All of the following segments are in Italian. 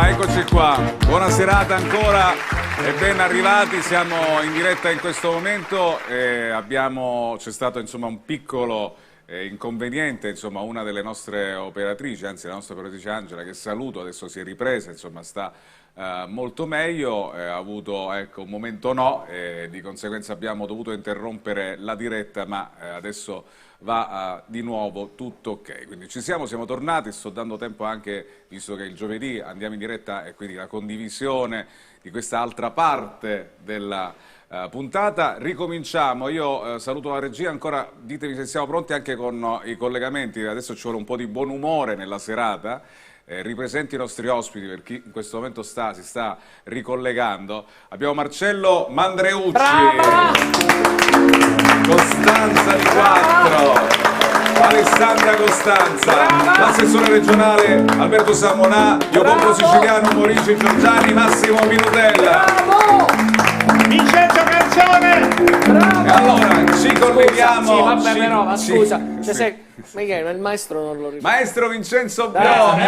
eccoci qua. Buona serata ancora e ben arrivati. Siamo in diretta in questo momento. C'è stato insomma un piccolo inconveniente, insomma una delle nostre operatrici, anzi la nostra operatrice Angela, che saluto, adesso si è ripresa, insomma sta molto meglio, ha avuto un momento di conseguenza abbiamo dovuto interrompere la diretta, ma adesso va di nuovo tutto ok. Quindi siamo tornati, sto dando tempo anche, visto che il giovedì andiamo in diretta e quindi la condivisione di questa altra parte della puntata. Ricominciamo, io saluto la regia, ancora ditemi se siamo pronti anche con i collegamenti, adesso ci vuole un po' di buon umore nella serata. Ripresenti i nostri ospiti per chi in questo momento si sta ricollegando. Abbiamo Marcello Mandreucci, brava! Costanza Di Quattro, Alessandra Costanza, l'assessore regionale Alberto Samonà, Leopoldo Siciliano, Maurizio Giorgiani, Massimo Minutella. Bravo! Vincenzo Canzone! Bravo! E allora ci colleghiamo. Sì, vabbè, però, ma scusa, Michele, il maestro non lo ricorda. Maestro Vincenzo Biondo!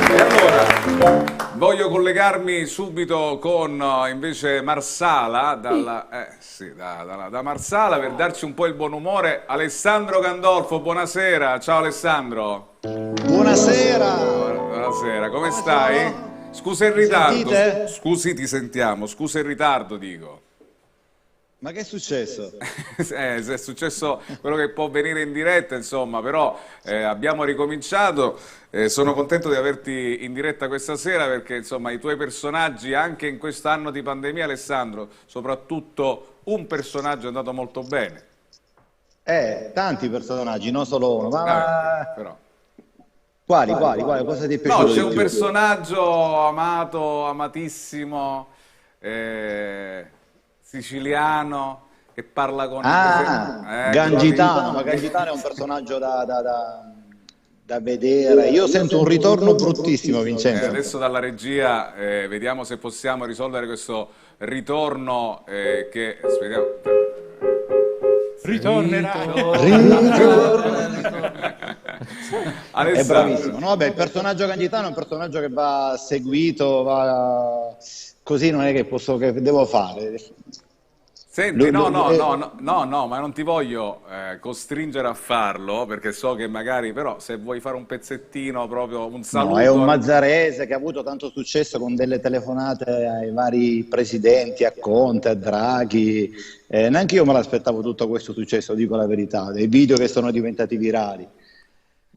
E allora, voglio collegarmi subito con invece Marsala, da Marsala, per darci un po' il buon umore. Alessandro Gandolfo, buonasera. Ciao Alessandro. Buonasera. Buonasera, come stai? Scusa il ritardo. Scusi, ti sentiamo. Scusa il ritardo, dico. Ma che è successo? È successo quello che può venire in diretta, insomma, però abbiamo ricominciato. Sono contento di averti in diretta questa sera perché, insomma, i tuoi personaggi, anche in quest'anno di pandemia, Alessandro, soprattutto un personaggio è andato molto bene. Tanti personaggi, non solo uno. Però. Quali? Cosa ti è piaciuto? No, c'è un personaggio amato, amatissimo, siciliano, che parla con Gangitano, ma Gangitano è un personaggio da vedere. Io sento un ritorno bruttissimo, Vincenzo. Adesso dalla regia vediamo se possiamo risolvere questo ritorno che speriamo. Ritornerà. È bravissimo. No, vabbè, il personaggio Gangitano è un personaggio che va seguito, così non è che devo fare. Senti, no, ma non ti voglio costringere a farlo, perché so che magari, però, se vuoi fare un pezzettino, proprio un saluto... No, è un mazzarese che ha avuto tanto successo con delle telefonate ai vari presidenti, a Conte, a Draghi. Neanche io me l'aspettavo tutto questo successo, dico la verità, dei video che sono diventati virali.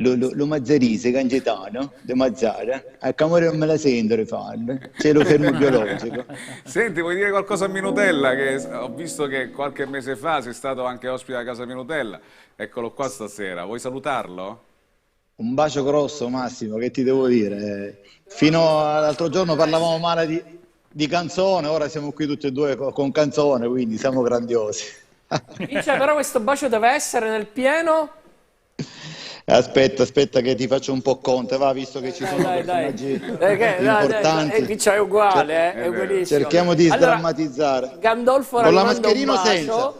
Lo mazzarise, Gangitano, de Mazzara, a Camore non me la sento rifarlo, c'è lo fermo biologico. Senti, vuoi dire qualcosa a Minutella? Che ho visto che qualche mese fa sei stato anche ospite a casa Minutella, eccolo qua stasera, vuoi salutarlo? Un bacio grosso, Massimo, che ti devo dire? Fino all'altro giorno parlavamo male di Canzone, ora siamo qui tutti e due con Canzone, quindi siamo grandiosi. Però questo bacio deve essere nel pieno... Aspetta che ti faccio un po' Conte, va, visto che ci sono personaggi importanti. Qui c'è uguale, è ugualissimo. Cerchiamo di sdrammatizzare. Gandolfo con la mascherina senza.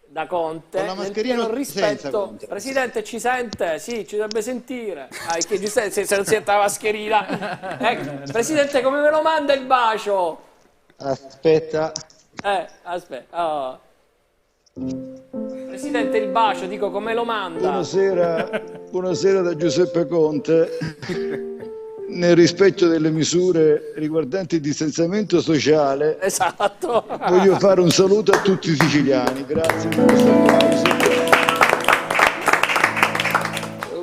Da Conte, con la mascherina nel rispetto. Presidente, ci sente? Sì, ci dovrebbe sentire. Se non sente la mascherina. Presidente, come me lo manda il bacio? Aspetta. Aspetta. Presidente, il bacio, dico, come lo manda? Buonasera da Giuseppe Conte. Nel rispetto delle misure riguardanti il distanziamento sociale, esatto, voglio fare un saluto a tutti i siciliani. Grazie per questo applauso.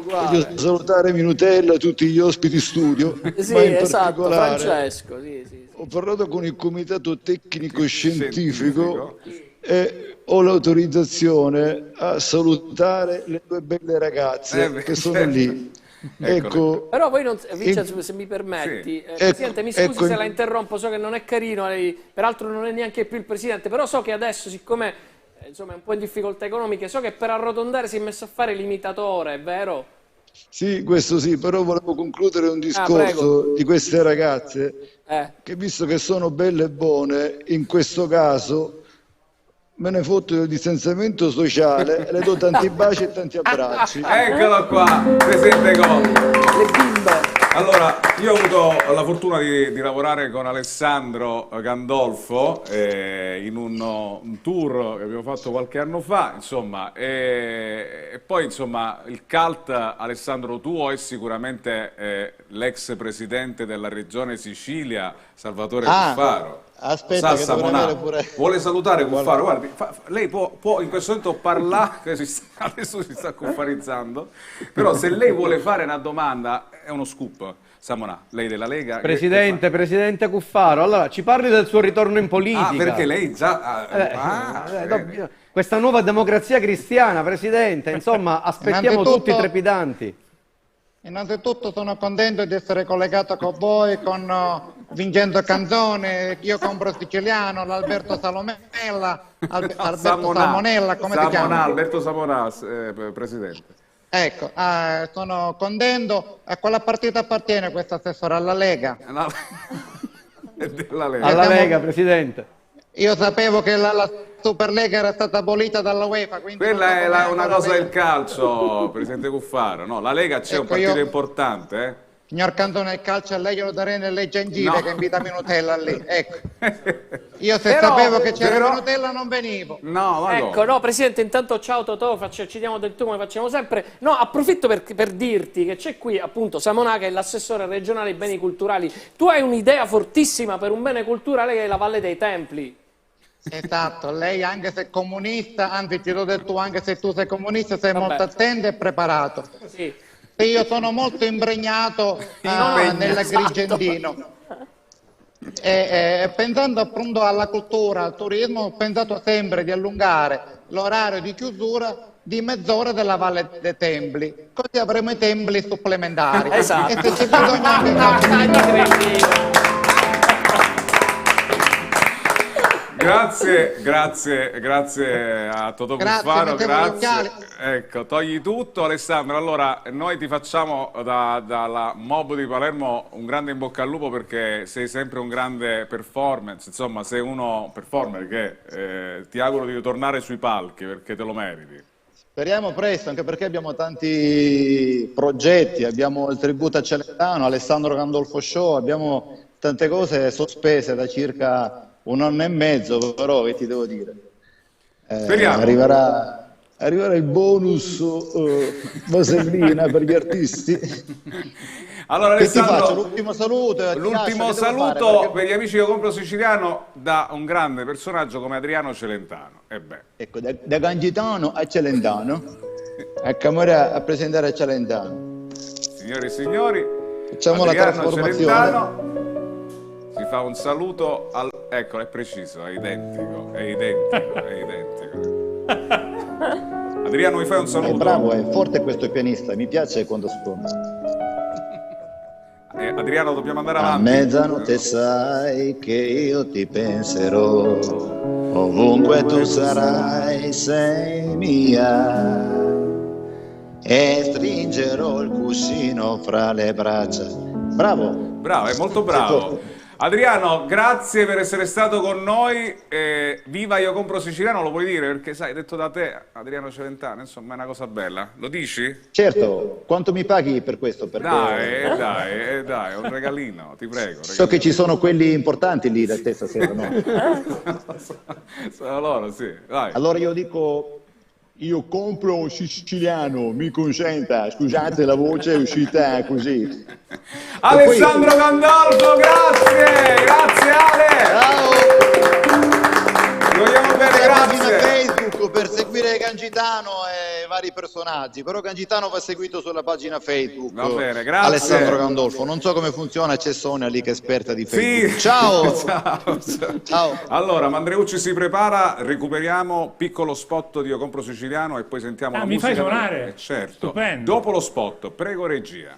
Voglio salutare Minutella, tutti gli ospiti studio. Sì, ma in esatto, particolare Francesco. Sì. Ho parlato con il comitato tecnico scientifico e ho l'autorizzazione a salutare le due belle ragazze che sono lì. Ecco. Però voi non, Vincenzo, se mi permetti, sì. Presidente, mi scusi se la interrompo, so che non è carino, lei peraltro non è neanche più il presidente, però so che adesso, siccome insomma è un po' in difficoltà economiche, so che per arrotondare si è messo a fare l'imitatore, è vero? Sì, questo sì, però volevo concludere un discorso di queste ragazze che, visto che sono belle e buone, in questo caso me ne fotto del distanziamento sociale, le do tanti baci e tanti abbracci. Eccolo qua, Presidente Conte. Le bimbe. Allora, io ho avuto la fortuna di lavorare con Alessandro Gandolfo in un tour che abbiamo fatto qualche anno fa, insomma, e poi insomma il cult Alessandro tuo è sicuramente l'ex presidente della regione Sicilia, Salvatore Cuffaro. Aspetta, che dovrei avere pure... Vuole salutare Cuffaro? Guardi, lei può in questo momento parlare, adesso si sta cuffarizzando, però se lei vuole fare una domanda è uno scoop. Samonà, lei della Lega. Presidente Cuffaro, allora ci parli del suo ritorno in politica. Ah, perché lei già... Questa nuova democrazia cristiana, Presidente, insomma, aspettiamo tutti trepidanti. Innanzitutto sono contento di essere collegato con voi, con Vincenzo Canzone, Io Compro Siciliano, l'Alberto Salmonella, Salmonella, come si chiama? Alberto Samonà, Presidente. Ecco, sono contento. A quale partito appartiene questo assessore? Alla Lega? No. Della Lega. Alla Lega, Presidente. Io sapevo che la Superlega era stata abolita dalla UEFA. Quella è una cosa del calcio, Presidente Cuffaro. No, la Lega c'è un partito importante, Signor Canzone, il calcio a lei glielo darei nelle gengive, che invita Nutella lì. Ecco. Io sapevo che c'era Nutella non venivo. No, ecco, no, Presidente, intanto ciao Totò, ci diamo del tu come facciamo sempre. No, approfitto per dirti che c'è qui appunto Samonà, che è l'assessore regionale ai beni culturali. Tu hai un'idea fortissima per un bene culturale che è la Valle dei Templi. Esatto, lei anche se è comunista, anzi ti do del tu, anche se tu sei comunista, sei molto attento e preparato. Sì. Io sono molto impregnato nell'Agrigentino e pensando appunto alla cultura, al turismo, ho pensato sempre di allungare l'orario di chiusura di mezz'ora della Valle dei Templi, così avremo i templi supplementari. Esatto. E se c'è bisogno Grazie a Totò Cuffaro, grazie. Ecco, togli tutto Alessandro. Allora, noi ti facciamo dalla Mob di Palermo un grande in bocca al lupo, perché sei sempre un grande performance, insomma sei uno performer che ti auguro di ritornare sui palchi perché te lo meriti. Speriamo presto, anche perché abbiamo tanti progetti, abbiamo il tributo a Celentano, Alessandro Gandolfo Show, abbiamo tante cose sospese da circa un anno e mezzo, però che ti devo dire? Arriverà il bonus vasellina per gli artisti. Allora Alessandro, l'ultimo saluto. L'ultimo saluto per gli amici di Io Compro Siciliano da un grande personaggio come Adriano Celentano. Ecco, da Gangitano a Celentano, a Camorra a presentare a Celentano. Signore e signori, facciamo Adriano la trasformazione. Celentano. Si fa un saluto ecco, è preciso, è identico. Adriano, mi fai un saluto? È bravo, è forte questo pianista, mi piace quando suona. Adriano, dobbiamo andare avanti. A mezzanotte sai che io ti penserò, ovunque tu sarai, sei mia, e stringerò il cuscino fra le braccia. Bravo, è molto bravo. Adriano, grazie per essere stato con noi. Viva Io Compro Siciliano, lo puoi dire? Perché sai, detto da te, Adriano Celentano, insomma è una cosa bella. Lo dici? Certo, quanto mi paghi per questo? Perché... Dai, un regalino, ti prego. So che ci sono quelli importanti lì da te stasera, no? Sono loro, sì. Vai. Allora io dico... Io compro siciliano, mi consenta, scusate la voce è uscita così. Alessandro Gandolfo, grazie Ale! Ciao! Ti vogliamo bene, grazie! Facebook per seguire Gangitano e vari personaggi, però Gangitano va seguito sulla pagina Facebook. Va bene, grazie. Alessandro Gandolfo, non so come funziona, c'è Sonia lì che è esperta di Facebook. Sì. Ciao! Ciao! Allora, Mandreucci si prepara, recuperiamo piccolo spot di Io Compro Siciliano e poi sentiamo la musica. Mi fai suonare? Certo. Stupendo. Dopo lo spot, prego regia.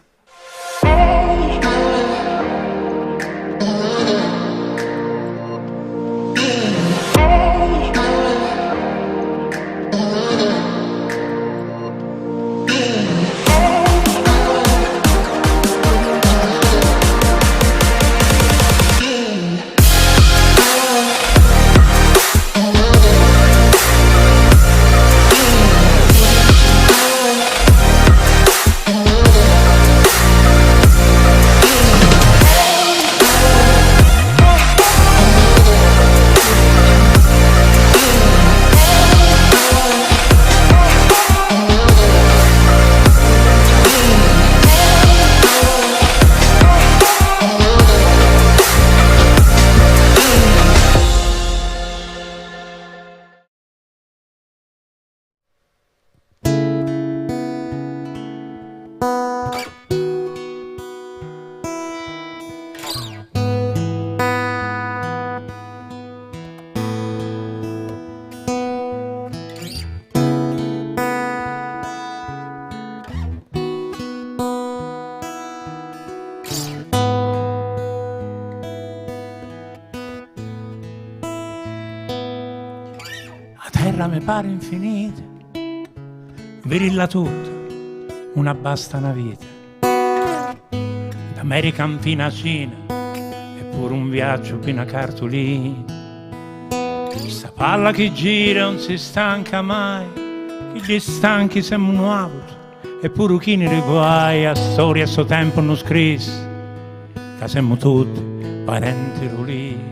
terra mi pare infinita, virilla tutta, una basta una vita. D'American fino a Cina, eppure un viaggio fino a cartolina. Sta palla che gira non si stanca mai, che gli stanchi siamo nuovi, eppure chi ne riguai a storia a sto tempo non scrisse, che siamo tutti parenti rulisi.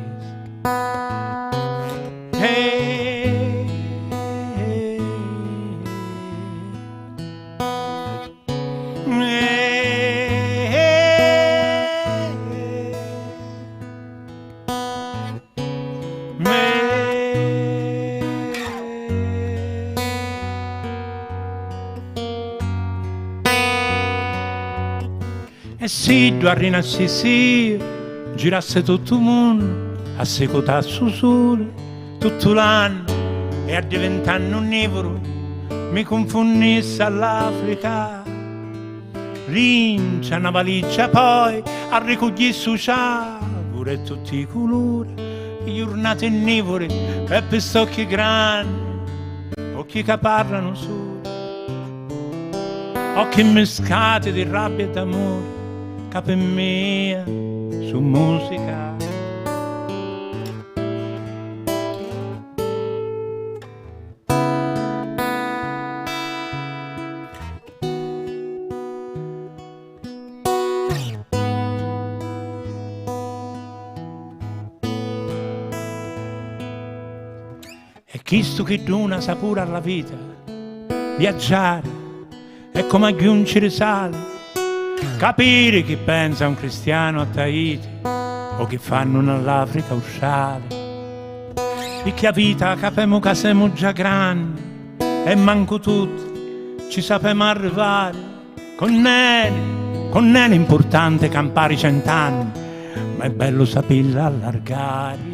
E se tu rinascessi, girasse tutto il mondo, a secotare su sole, tutto l'anno, e a diventare onnivoro, mi confondesse all'Africa. Rincia una valigia poi, a ricogliere su pure tutti i colori, giornate onnivore, e pistocchi grandi, occhi che parlano solo, occhi mescati di rabbia e d'amore, capi mia su musica. E questo che dona sapore alla vita, viaggiare è come aggiungere sale, capire che pensa un cristiano a Tahiti o che fanno nell'Africa usciare. Perché a vita capiamo che siamo già grandi e manco tutti ci sappiamo arrivare. Con nene è importante campare 100 anni, ma è bello saperla allargare.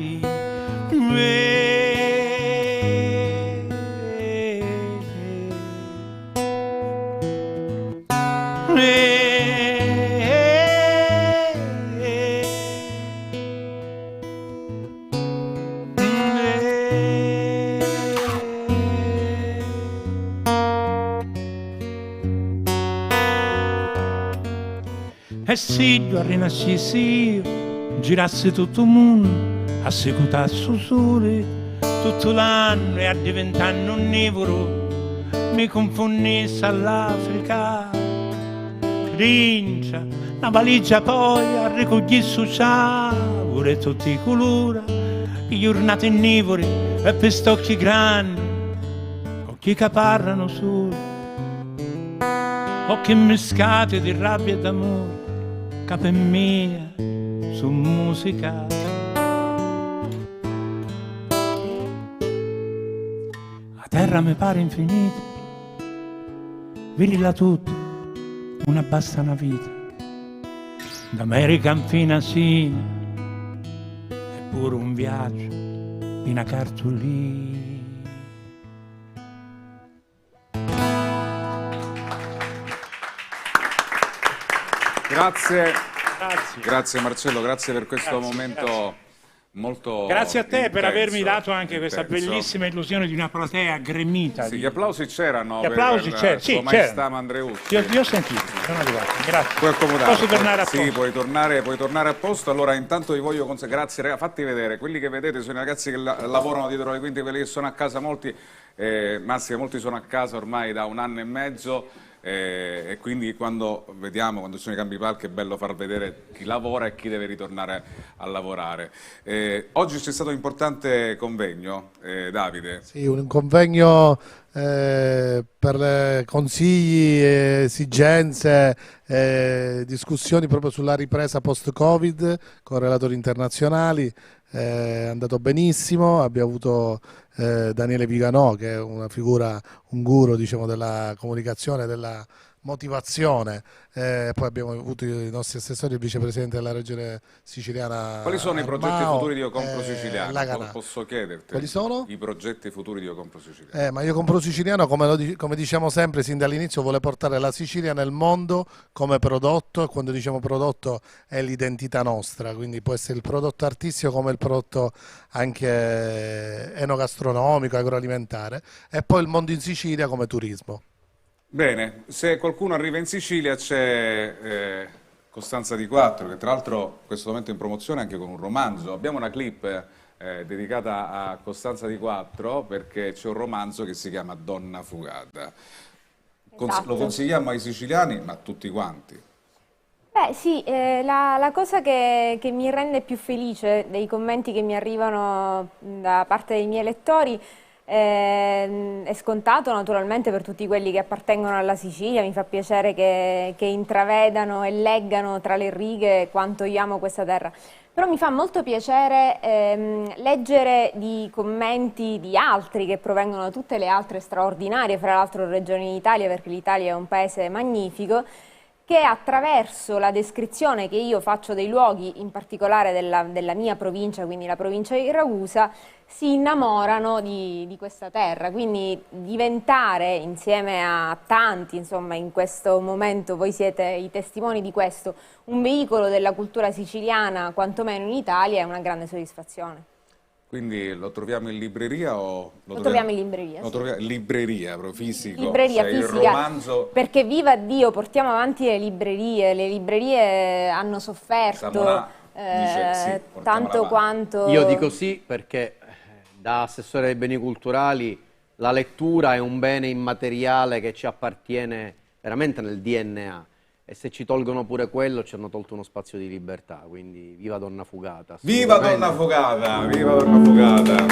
E se io rinascessi io, girassi tutto il mondo, a secutare su sole, tutto l'anno e a diventare onnivoro, mi confondesse all'Africa. Rincia, una valigia poi, a ricogliere su pure tutti i colori, giornate onnivore e pistocchi grandi, occhi che parlano solo, occhi mescati di rabbia e d'amore, capi mia su musica. La terra mi pare infinita, virilla tutto, una basta una vita. D'American fino a Cina, eppure un viaggio in a cartolina. Grazie Marcello, grazie per questo momento molto grazie a te intenso, per avermi dato anche questa bellissima illusione di una platea gremita. Sì, gli applausi c'erano. Gli applausi c'erano, sì, maestà Mandreucci. Io ho sentito, sono arrivato. Grazie. Puoi accomodare. Posso tornare a posto? Sì, puoi tornare a posto. Allora, intanto vi voglio grazie ragazzi, fatti vedere. Quelli che vedete sono i ragazzi che lavorano dietro le quinte, quelli che sono a casa, molti sono a casa ormai da 1 anno e mezzo. E quindi quando ci sono i cambi palchi è bello far vedere chi lavora e chi deve ritornare a lavorare. Oggi c'è stato un importante convegno, Davide. Sì, un convegno per consigli, esigenze, discussioni proprio sulla ripresa post-Covid con relatori internazionali. È andato benissimo, abbiamo avuto Daniele Viganò, che è una figura, un guru, diciamo, della comunicazione, motivazione. Poi abbiamo avuto i nostri assessori, il vicepresidente della regione siciliana. Quali sono i progetti Armao, futuri di Io Compro Siciliano? Posso chiederti? Quali sono? I progetti futuri di Io Compro Siciliano. Ma Io Compro Siciliano, come diciamo sempre sin dall'inizio, vuole portare la Sicilia nel mondo come prodotto, e quando diciamo prodotto è l'identità nostra, quindi può essere il prodotto artistico come il prodotto anche enogastronomico, agroalimentare, e poi il mondo in Sicilia come turismo. Bene, se qualcuno arriva in Sicilia c'è Costanza Di Quattro, che tra l'altro in questo momento è in promozione anche con un romanzo. Abbiamo una clip dedicata a Costanza Di Quattro perché c'è un romanzo che si chiama Donna Fugata. Esatto. Lo consigliamo ai siciliani, ma a tutti quanti. Beh sì, la cosa che mi rende più felice dei commenti che mi arrivano da parte dei miei lettori è scontato naturalmente per tutti quelli che appartengono alla Sicilia. Mi fa piacere che intravedano e leggano tra le righe quanto io amo questa terra. Però mi fa molto piacere leggere di commenti di altri che provengono da tutte le altre straordinarie, fra l'altro, regioni d'Italia, perché l'Italia è un paese magnifico, che attraverso la descrizione che io faccio dei luoghi, in particolare della mia provincia, quindi la provincia di Ragusa, si innamorano di questa terra. Quindi diventare, insieme a tanti, insomma, in questo momento voi siete i testimoni di questo, un veicolo della cultura siciliana, quantomeno in Italia, è una grande soddisfazione. Quindi lo troviamo in libreria o lo troviamo in libreria? Lo troviamo in libreria, proprio fisico. Libreria cioè fisica, il romanzo... perché viva Dio, portiamo avanti le librerie hanno sofferto dice, sì, tanto quanto... Io dico sì perché da assessore ai beni culturali la lettura è un bene immateriale che ci appartiene veramente nel DNA. E se ci tolgono pure quello, ci hanno tolto uno spazio di libertà, quindi viva Donna Fugata. Viva Donna Fugata, viva Donna Fugata.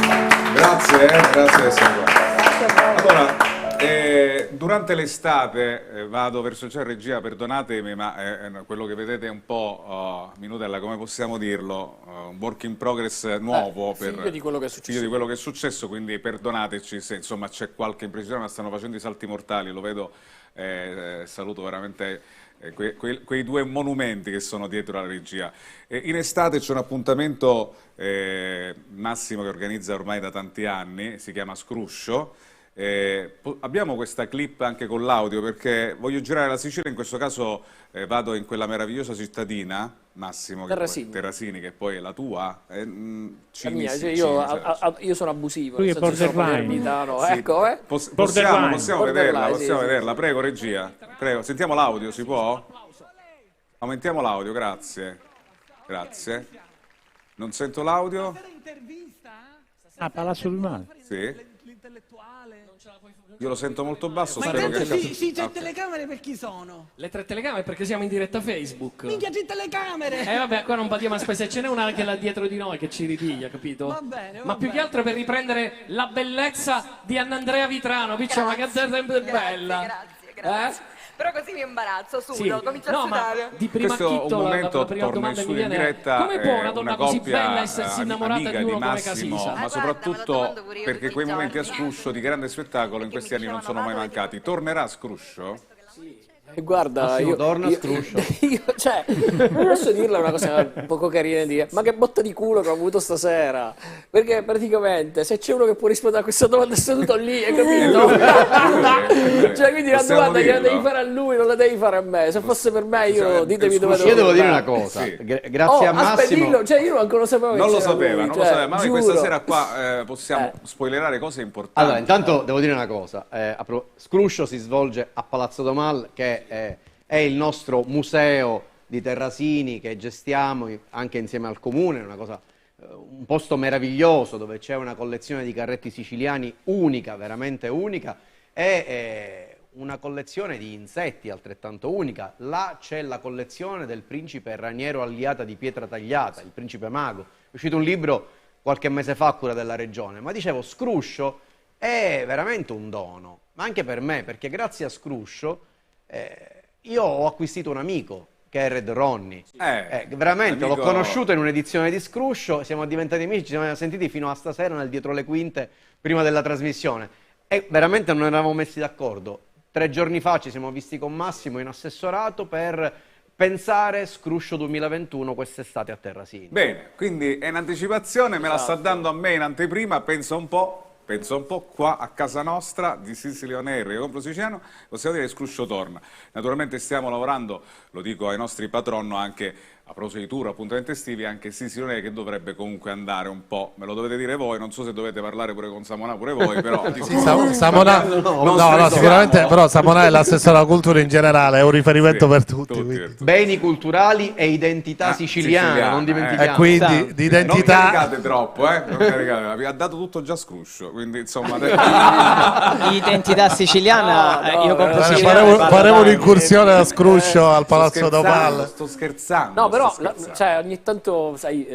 Grazie, grazie di essere qua. Allora, durante l'estate, vado verso il regia, perdonatemi, ma quello che vedete è un po', Minutella, come possiamo dirlo, un work in progress nuovo. Figlio di quello che è successo. Figlio di quello che è successo, quindi perdonateci se insomma c'è qualche imprecisione, ma stanno facendo i salti mortali, lo vedo, saluto veramente... Quei due monumenti che sono dietro la regia. In estate c'è un appuntamento Massimo che organizza ormai da tanti anni, si chiama Scruscio. Abbiamo questa clip anche con l'audio perché voglio girare la Sicilia, in questo caso vado in quella meravigliosa cittadina, Massimo, Terrasini, che poi è la tua. Io sono abusivo. Lui è borderline. Sì. Ecco, possiamo vederla, prego regia. Prego, sentiamo l'audio, si può? Aumentiamo l'audio, grazie. Grazie. Non sento l'audio? Ah, Palazzo del Mare. Sì. Io lo sento molto basso. Ma intanto sì, tre telecamere per chi sono? Le 3 telecamere perché siamo in diretta Facebook. Minchia, 3 telecamere! Vabbè, qua non badiamo a spese, ce n'è una che è là dietro di noi che ci ripiglia, capito? Va bene, ma più che altro per riprendere la bellezza di Annandrea Vitrano, piccola, che è sempre bella. Grazie. Però così mi imbarazzo, sudo, comincio a sudare. Di prima acchitto, la prima domanda mi viene: come può una donna così bella essersi innamorata di uno come Casisa? Ma soprattutto perché quei momenti a Scruscio di grande spettacolo in questi anni non sono mai mancati. Tornerà a Scruscio? Sì. Guarda, torna Scruscio. Cioè, non posso dirla una cosa poco carina di dire, ma che botta di culo che ho avuto stasera, perché praticamente se c'è uno che può rispondere a questa domanda è seduto lì, hai capito? Cioè, quindi la domanda gliela devi fare a lui, non la devi fare a me. Se fosse per me, io ditemi dove devo. Io devo dire una cosa, grazie a Massimo. Cioè, io non lo sapevo. Non lo sapeva, ma noi questa sera qua possiamo spoilerare cose importanti. Allora, intanto devo dire una cosa, Scruscio si svolge a Palazzo Domal, che è il nostro museo di Terrasini che gestiamo anche insieme al comune, un posto meraviglioso dove c'è una collezione di carretti siciliani unica, veramente unica, e una collezione di insetti altrettanto unica. Là c'è la collezione del principe Raniero Alliata di Pietra Tagliata, il principe mago. È uscito un libro qualche mese fa a cura della regione, ma dicevo, Scruscio è veramente un dono, ma anche per me, perché grazie a Scruscio io ho acquisito un amico che è Red Ronnie, veramente l'ho conosciuto in un'edizione di Scruscio, siamo diventati amici, ci siamo sentiti fino a stasera nel dietro le quinte prima della trasmissione e veramente non eravamo messi d'accordo. 3 giorni fa ci siamo visti con Massimo in assessorato per pensare Scruscio 2021 quest'estate a Terrasini. Bene, quindi è in anticipazione, me la sta dando a me in anteprima, penso un po' qua a casa nostra di Sicily On Air, compro siciliano, possiamo dire che Scruscio torna. Naturalmente stiamo lavorando, lo dico ai nostri patronno, anche a proposito di tour, appuntamenti estivi, anche Sicily On Air che dovrebbe comunque andare un po', me lo dovete dire voi, non so se dovete parlare pure con Samonà, pure voi, però... Samonà, no, sicuramente, però Samonà è l'assessore alla cultura in generale, è un riferimento per tutti. Beni culturali e identità siciliana, non dimentichiamo. E quindi di identità... Non caricate troppo, non caricate, vi ha dato tutto già Scruscio, quindi insomma... Identità siciliana, io compro siciliano. Faremo un'incursione da Scruscio al Palazzo d'Opal. Sto scherzando. No, però cioè, ogni tanto, sai,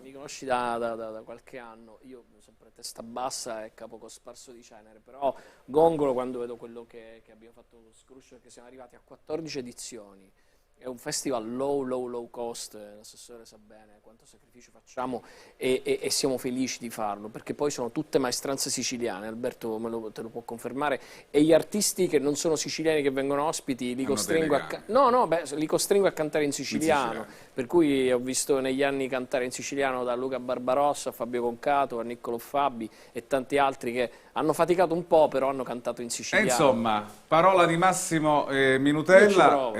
mi conosci da qualche anno, io sono sempre testa bassa e capo cosparso di cenere, però gongolo quando vedo quello che abbiamo fatto con Scruscio, perché siamo arrivati a 14 edizioni. È un festival low cost, l'assessore sa bene quanto sacrificio facciamo e siamo felici di farlo, perché poi sono tutte maestranze siciliane, Alberto te lo può confermare, e gli artisti che non sono siciliani che vengono ospiti li costringo li costringo a cantare in siciliano, per cui ho visto negli anni cantare in siciliano da Luca Barbarossa a Fabio Concato, a Niccolò Fabi e tanti altri che hanno faticato un po', però hanno cantato in siciliano. Insomma, parola di Massimo Minutella,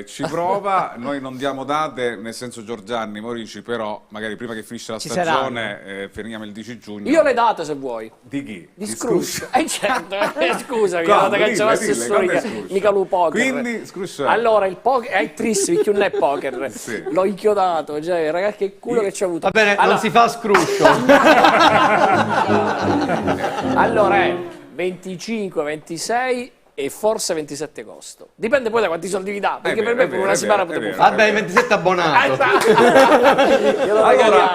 ci prova, noi non diamo date, nel senso Giorgianni, Morici, però magari prima che finisce la stagione finiamo il 10 giugno. Io le date se vuoi. Di chi? Di Scruscio. Certo, scusami, mica lu poker. Quindi Scruscio. Allora, il poker è triste, che non è poker. Sì. L'ho inchiodato, cioè, ragazzi, che culo che ci ha avuto. Va bene, allora, non si fa Scruscio. Allora è 25, 26 e forse 27 agosto. Dipende poi da quanti soldi vi dà, perché per me per una settimana potevo fare. Vabbè, 27 abbonato. Allora,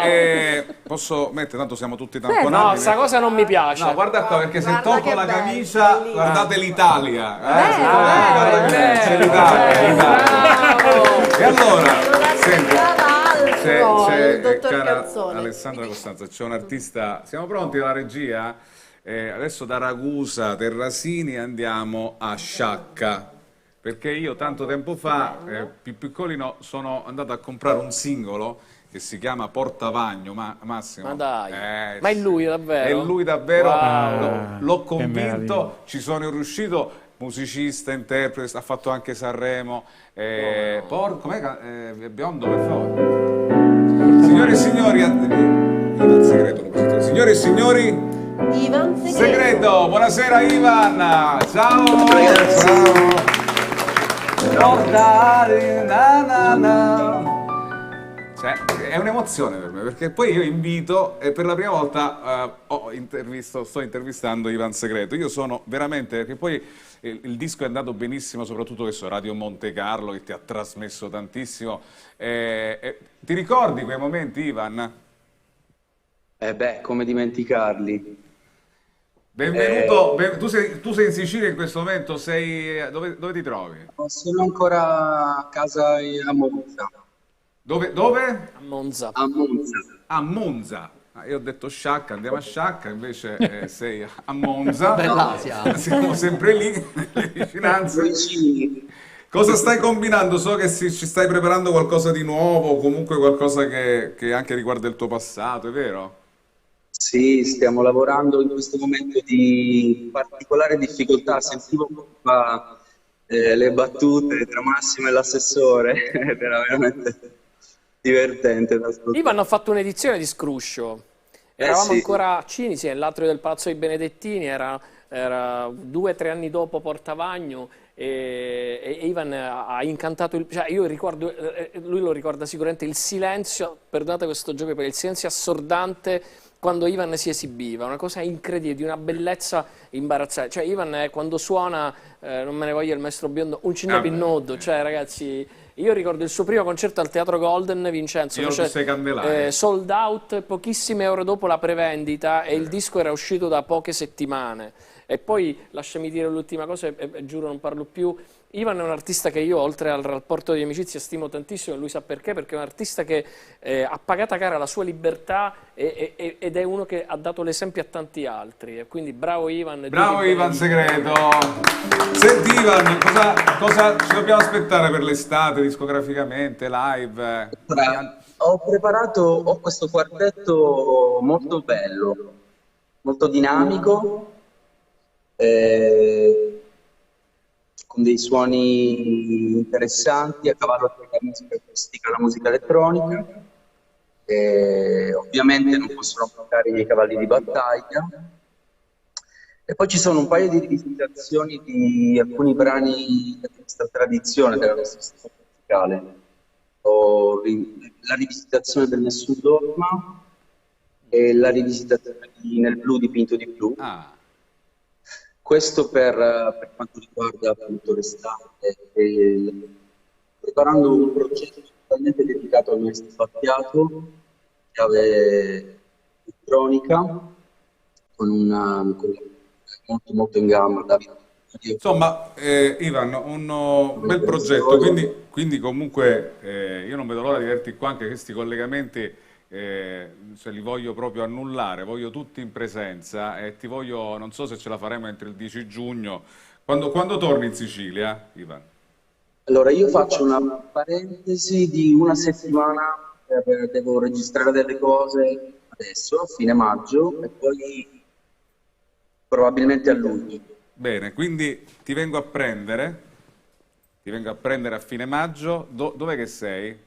posso mettere, tanto siamo tutti tamponati. No, sta cosa non mi piace. No, guarda qua, perché se tolgo la camicia, guardate l'Italia. C'è l'Italia. E allora, senti, c'è cara Alessandra Costanza, c'è un artista, siamo pronti alla regia? Adesso da Ragusa, Terrasini andiamo a Sciacca, perché io tanto tempo fa, più piccolino, sono andato a comprare un singolo che si chiama Portavagno, Massimo. Ma dai, ma è lui davvero? È lui davvero, wow. L'ho convinto, ci sono riuscito, musicista, interprete, ha fatto anche Sanremo, com'è? Biondo, per favore. Signore e signori, Ivan Segreto, signore e signori, Ivan Segreto, buonasera Ivan, ciao Cioè, è un'emozione per me, perché poi io invito e per la prima volta sto intervistando Ivan Segreto. Io sono veramente, perché poi il disco è andato benissimo, soprattutto questo Radio Monte Carlo che ti ha trasmesso tantissimo. Ti ricordi quei momenti, Ivan? Come dimenticarli? Benvenuto, tu sei in Sicilia in questo momento, dove ti trovi? Sono ancora a casa a Monza. Dove? A Monza. A Monza. Io ho detto Sciacca, andiamo a Sciacca, invece sei a Monza. Bell'Asia. Siamo sempre lì, nelle vicinanze. Cosa stai combinando? So che ci stai preparando qualcosa di nuovo, o comunque qualcosa che anche riguarda il tuo passato, è vero? Sì, stiamo lavorando in questo momento di particolare difficoltà. Sentivo le battute tra Massimo e l'assessore ed era veramente divertente da ascoltare. Ivan ha fatto un'edizione di Scruscio. Eravamo ancora a Cinisi, nell'atrio del Palazzo dei Benedettini, era 2 o 3 anni dopo Portavagno e Ivan ha incantato cioè io ricordo, lui lo ricorda sicuramente, il silenzio, perdonate questo gioco, per il silenzio assordante quando Ivan si esibiva, una cosa incredibile, di una bellezza imbarazzante. Cioè Ivan quando suona, non me ne voglia il maestro biondo, un cinna pinnodo, cioè ragazzi, io ricordo il suo primo concerto al Teatro Golden, Vincenzo, sold out, pochissime ore dopo la prevendita e il disco era uscito da poche settimane. E poi, lasciami dire l'ultima cosa, e giuro non parlo più, Ivan è un artista che io, oltre al rapporto di amicizia, stimo tantissimo, e lui sa perché, perché è un artista che ha pagato cara la sua libertà ed è uno che ha dato l'esempio a tanti altri. Quindi bravo Ivan. Bravo Ivan Segreto. Senti Ivan, cosa ci dobbiamo aspettare per l'estate, discograficamente, live? Ho questo quartetto molto bello, molto dinamico, con dei suoni interessanti a cavallo tra la musica acustica e la musica elettronica. Ovviamente non possono mancare i miei cavalli di battaglia. E poi ci sono un paio di rivisitazioni di alcuni brani della nostra tradizione, della nostra storia musicale. La rivisitazione del Nessun Dorma e la rivisitazione di Nel blu dipinto di blu. Questo per quanto riguarda appunto l'estate, preparando un progetto totalmente dedicato al maestro Battiato, chiave elettronica, con molto molto in gamba Davide. Insomma, Ivan, un bel progetto, quindi comunque io non vedo l'ora di averti qua, anche questi collegamenti se li voglio proprio annullare, voglio tutti in presenza e ti voglio, non so se ce la faremo entro il 10 giugno, quando torni in Sicilia, Ivan? Allora io faccio una parentesi di una settimana, devo registrare delle cose adesso, a fine maggio, e poi probabilmente a luglio. Bene, quindi ti vengo a prendere a fine maggio. Dov'è che sei?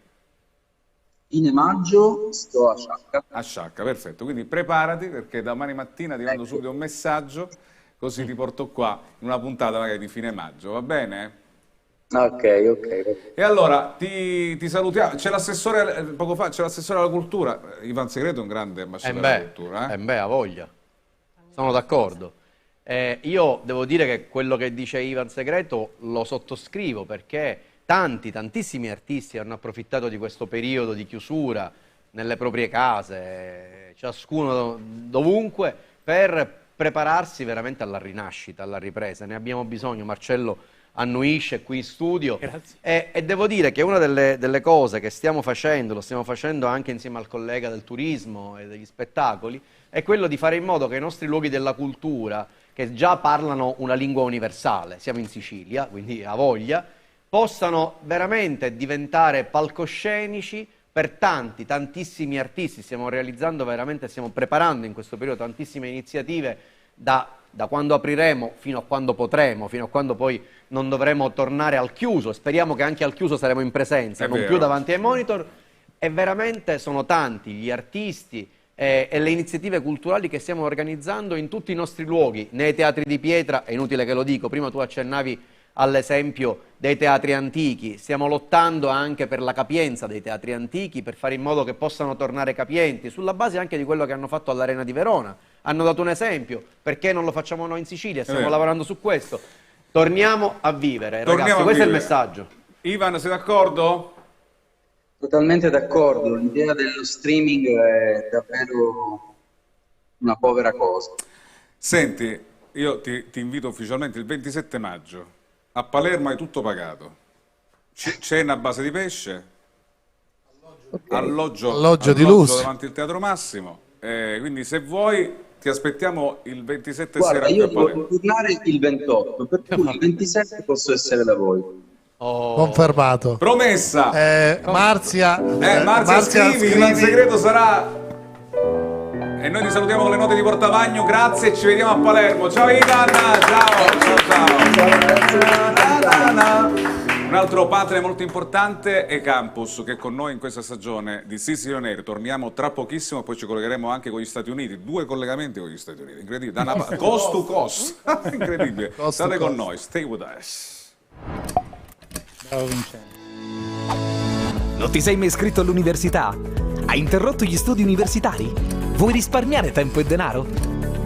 Fine maggio sto a Sciacca. A Sciacca, perfetto. Quindi preparati, perché domani mattina ti mando subito un messaggio, così ti porto qua in una puntata magari di fine maggio, va bene? Ok. E allora ti salutiamo. C'è l'assessore, poco fa c'è l'assessore alla cultura, Ivan Segreto è un grande ambasciatore alla cultura. Ha voglia. Sono d'accordo. Io devo dire che quello che dice Ivan Segreto lo sottoscrivo, perché tantissimi artisti hanno approfittato di questo periodo di chiusura nelle proprie case, ciascuno dovunque, per prepararsi veramente alla rinascita, alla ripresa. Ne abbiamo bisogno. Marcello annuisce qui in studio e devo dire che una delle cose che stiamo facendo, lo stiamo facendo anche insieme al collega del turismo e degli spettacoli, è quello di fare in modo che i nostri luoghi della cultura, che già parlano una lingua universale, siamo in Sicilia, quindi a voglia, possano veramente diventare palcoscenici per tantissimi artisti. Stiamo preparando in questo periodo tantissime iniziative da quando apriremo fino a quando potremo, fino a quando poi non dovremo tornare al chiuso. Speriamo che anche al chiuso saremo in presenza, non più davanti ai monitor. E veramente sono tanti gli artisti e le iniziative culturali che stiamo organizzando in tutti i nostri luoghi, nei teatri di pietra. È inutile che lo dico, prima tu accennavi all'esempio dei teatri antichi. Stiamo lottando anche per la capienza dei teatri antichi, per fare in modo che possano tornare capienti, sulla base anche di quello che hanno fatto all'Arena di Verona. Hanno dato un esempio, perché non lo facciamo noi in Sicilia? Stiamo lavorando su questo. Torniamo a vivere, ragazzi, questo è il messaggio. Ivan, sei d'accordo? Totalmente d'accordo, l'idea dello streaming è davvero una povera cosa. Senti, io ti invito ufficialmente il 27 maggio, a Palermo hai tutto pagato, cena a base di pesce, alloggio di lusso davanti al Teatro Massimo, quindi se vuoi ti aspettiamo il 27 Guarda, sera io a Palermo. devo tornare il 28, per cui il 27 posso essere da voi. Confermato. Promessa. Marzia scrivi, Ivan Segreto sarà. E noi ti salutiamo con le note di Portavagno, grazie e ci vediamo a Palermo. Ciao Ivan, ciao. Un altro partner molto importante è Campus, che è con noi in questa stagione di Sicily On Air. Torniamo tra pochissimo, poi ci collegheremo anche con gli Stati Uniti. 2 collegamenti con gli Stati Uniti, incredibile. Coast to coast, incredibile. State con noi, stay with us. Bravo Vincenzo. Non ti sei mai iscritto all'università? Hai interrotto gli studi universitari? Vuoi risparmiare tempo e denaro?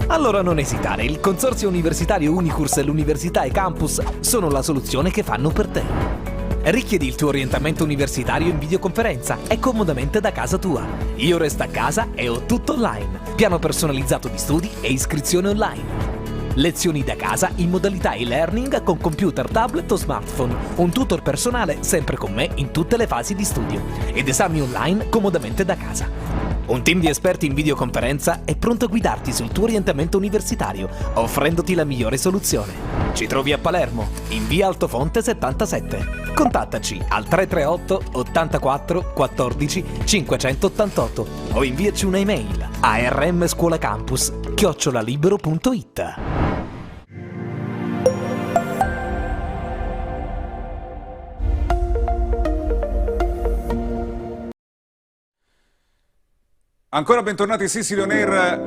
Allora non esitare, il consorzio universitario Unicurs e l'Università e Campus sono la soluzione che fanno per te. Richiedi il tuo orientamento universitario in videoconferenza e comodamente da casa tua. Io resto a casa e ho tutto online. Piano personalizzato di studi e iscrizione online. Lezioni da casa in modalità e-learning con computer, tablet o smartphone. Un tutor personale sempre con me in tutte le fasi di studio. Ed esami online comodamente da casa. Un team di esperti in videoconferenza è pronto a guidarti sul tuo orientamento universitario, offrendoti la migliore soluzione. Ci trovi a Palermo, in via Altofonte 77. Contattaci al 338 84 14 588 o inviaci un'email a rmscuolacampus@libero.it. Ancora bentornati Sicily On Air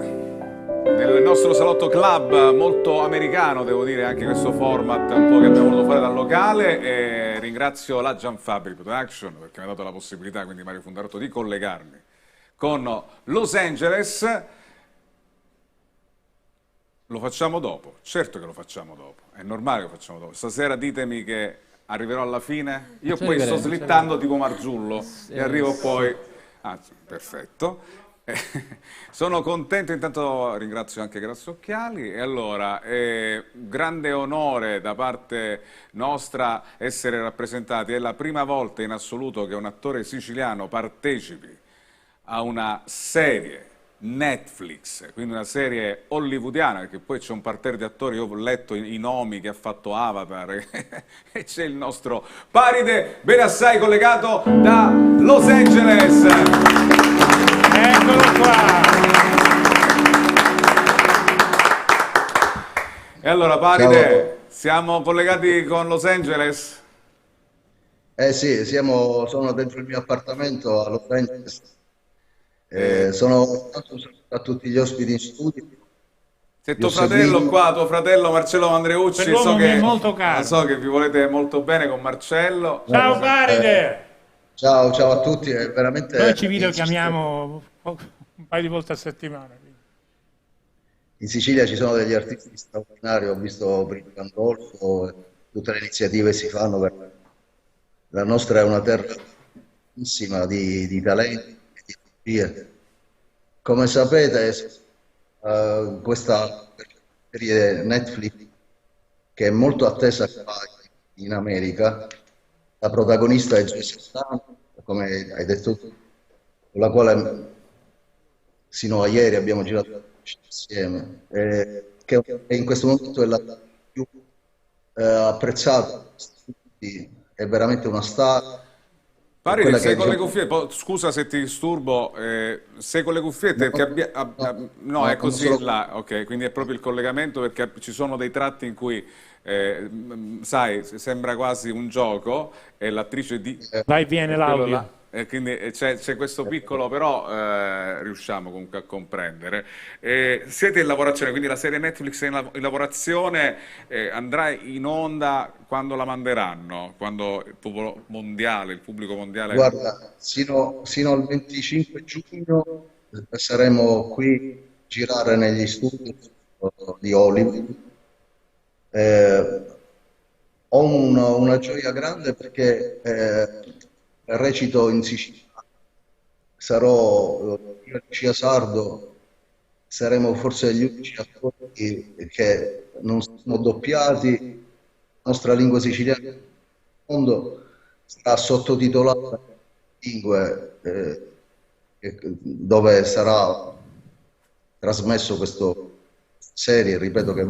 nel nostro salotto club, molto americano devo dire anche questo format un po' che abbiamo voluto fare dal locale, e ringrazio la Gianfabri Production perché mi ha dato la possibilità, quindi Mario Fundarotto, di collegarmi con Los Angeles. Lo facciamo dopo? Certo che lo facciamo dopo, è normale che lo facciamo dopo. Stasera ditemi che arriverò alla fine, io poi sto slittando tipo Marzullo e arrivo poi... Ah, perfetto. Sono contento, intanto ringrazio anche Grassocchiali. E allora, grande onore da parte nostra essere rappresentati. È la prima volta in assoluto che un attore siciliano partecipi a una serie Netflix, quindi una serie hollywoodiana, perché poi c'è un parterre di attori, io ho letto i nomi che ha fatto Avatar e c'è il nostro Paride Benassai collegato da Los Angeles. Eccolo qua! E allora Paride, siamo collegati con Los Angeles? Sì, sono dentro il mio appartamento a Los Angeles. Sono a tutti gli ospiti in studio. C'è tuo fratello qua, tuo fratello Marcello Andreucci, so che vi volete molto bene con Marcello. Ciao Paride! Ciao a tutti, è veramente... Noi ci videochiamiamo un paio di volte a settimana. In Sicilia ci sono degli artisti straordinari, ho visto Brito Gandolfo, tutte le iniziative si fanno la nostra è una terra bellissima di talenti. Come sapete, questa serie Netflix, che è molto attesa in America, la protagonista è Joyce Santana, come hai detto tu, con la quale sino a ieri abbiamo girato insieme, che in questo momento è la più apprezzata, è veramente una star. Paride, sei con le cuffiette, scusa se ti disturbo, sei con le cuffiette perché no, è così là, ok, quindi è proprio il collegamento, perché ci sono dei tratti in cui, sai, sembra quasi un gioco e l'attrice di... Vai, viene l'audio. Quindi c'è questo piccolo, però riusciamo comunque a comprendere. Siete in lavorazione, quindi la serie Netflix è in lavorazione, andrà in onda quando la manderanno? Quando il pubblico mondiale... Guarda, sino al 25 giugno saremo qui a girare negli studi di Hollywood. Ho una gioia grande perché... recito in Sicilia, sarò io e Lucia Sardo, saremo forse gli unici attori che non sono doppiati, la nostra lingua siciliana nel mondo sarà sottotitolata in lingue dove sarà trasmesso questa serie, ripeto che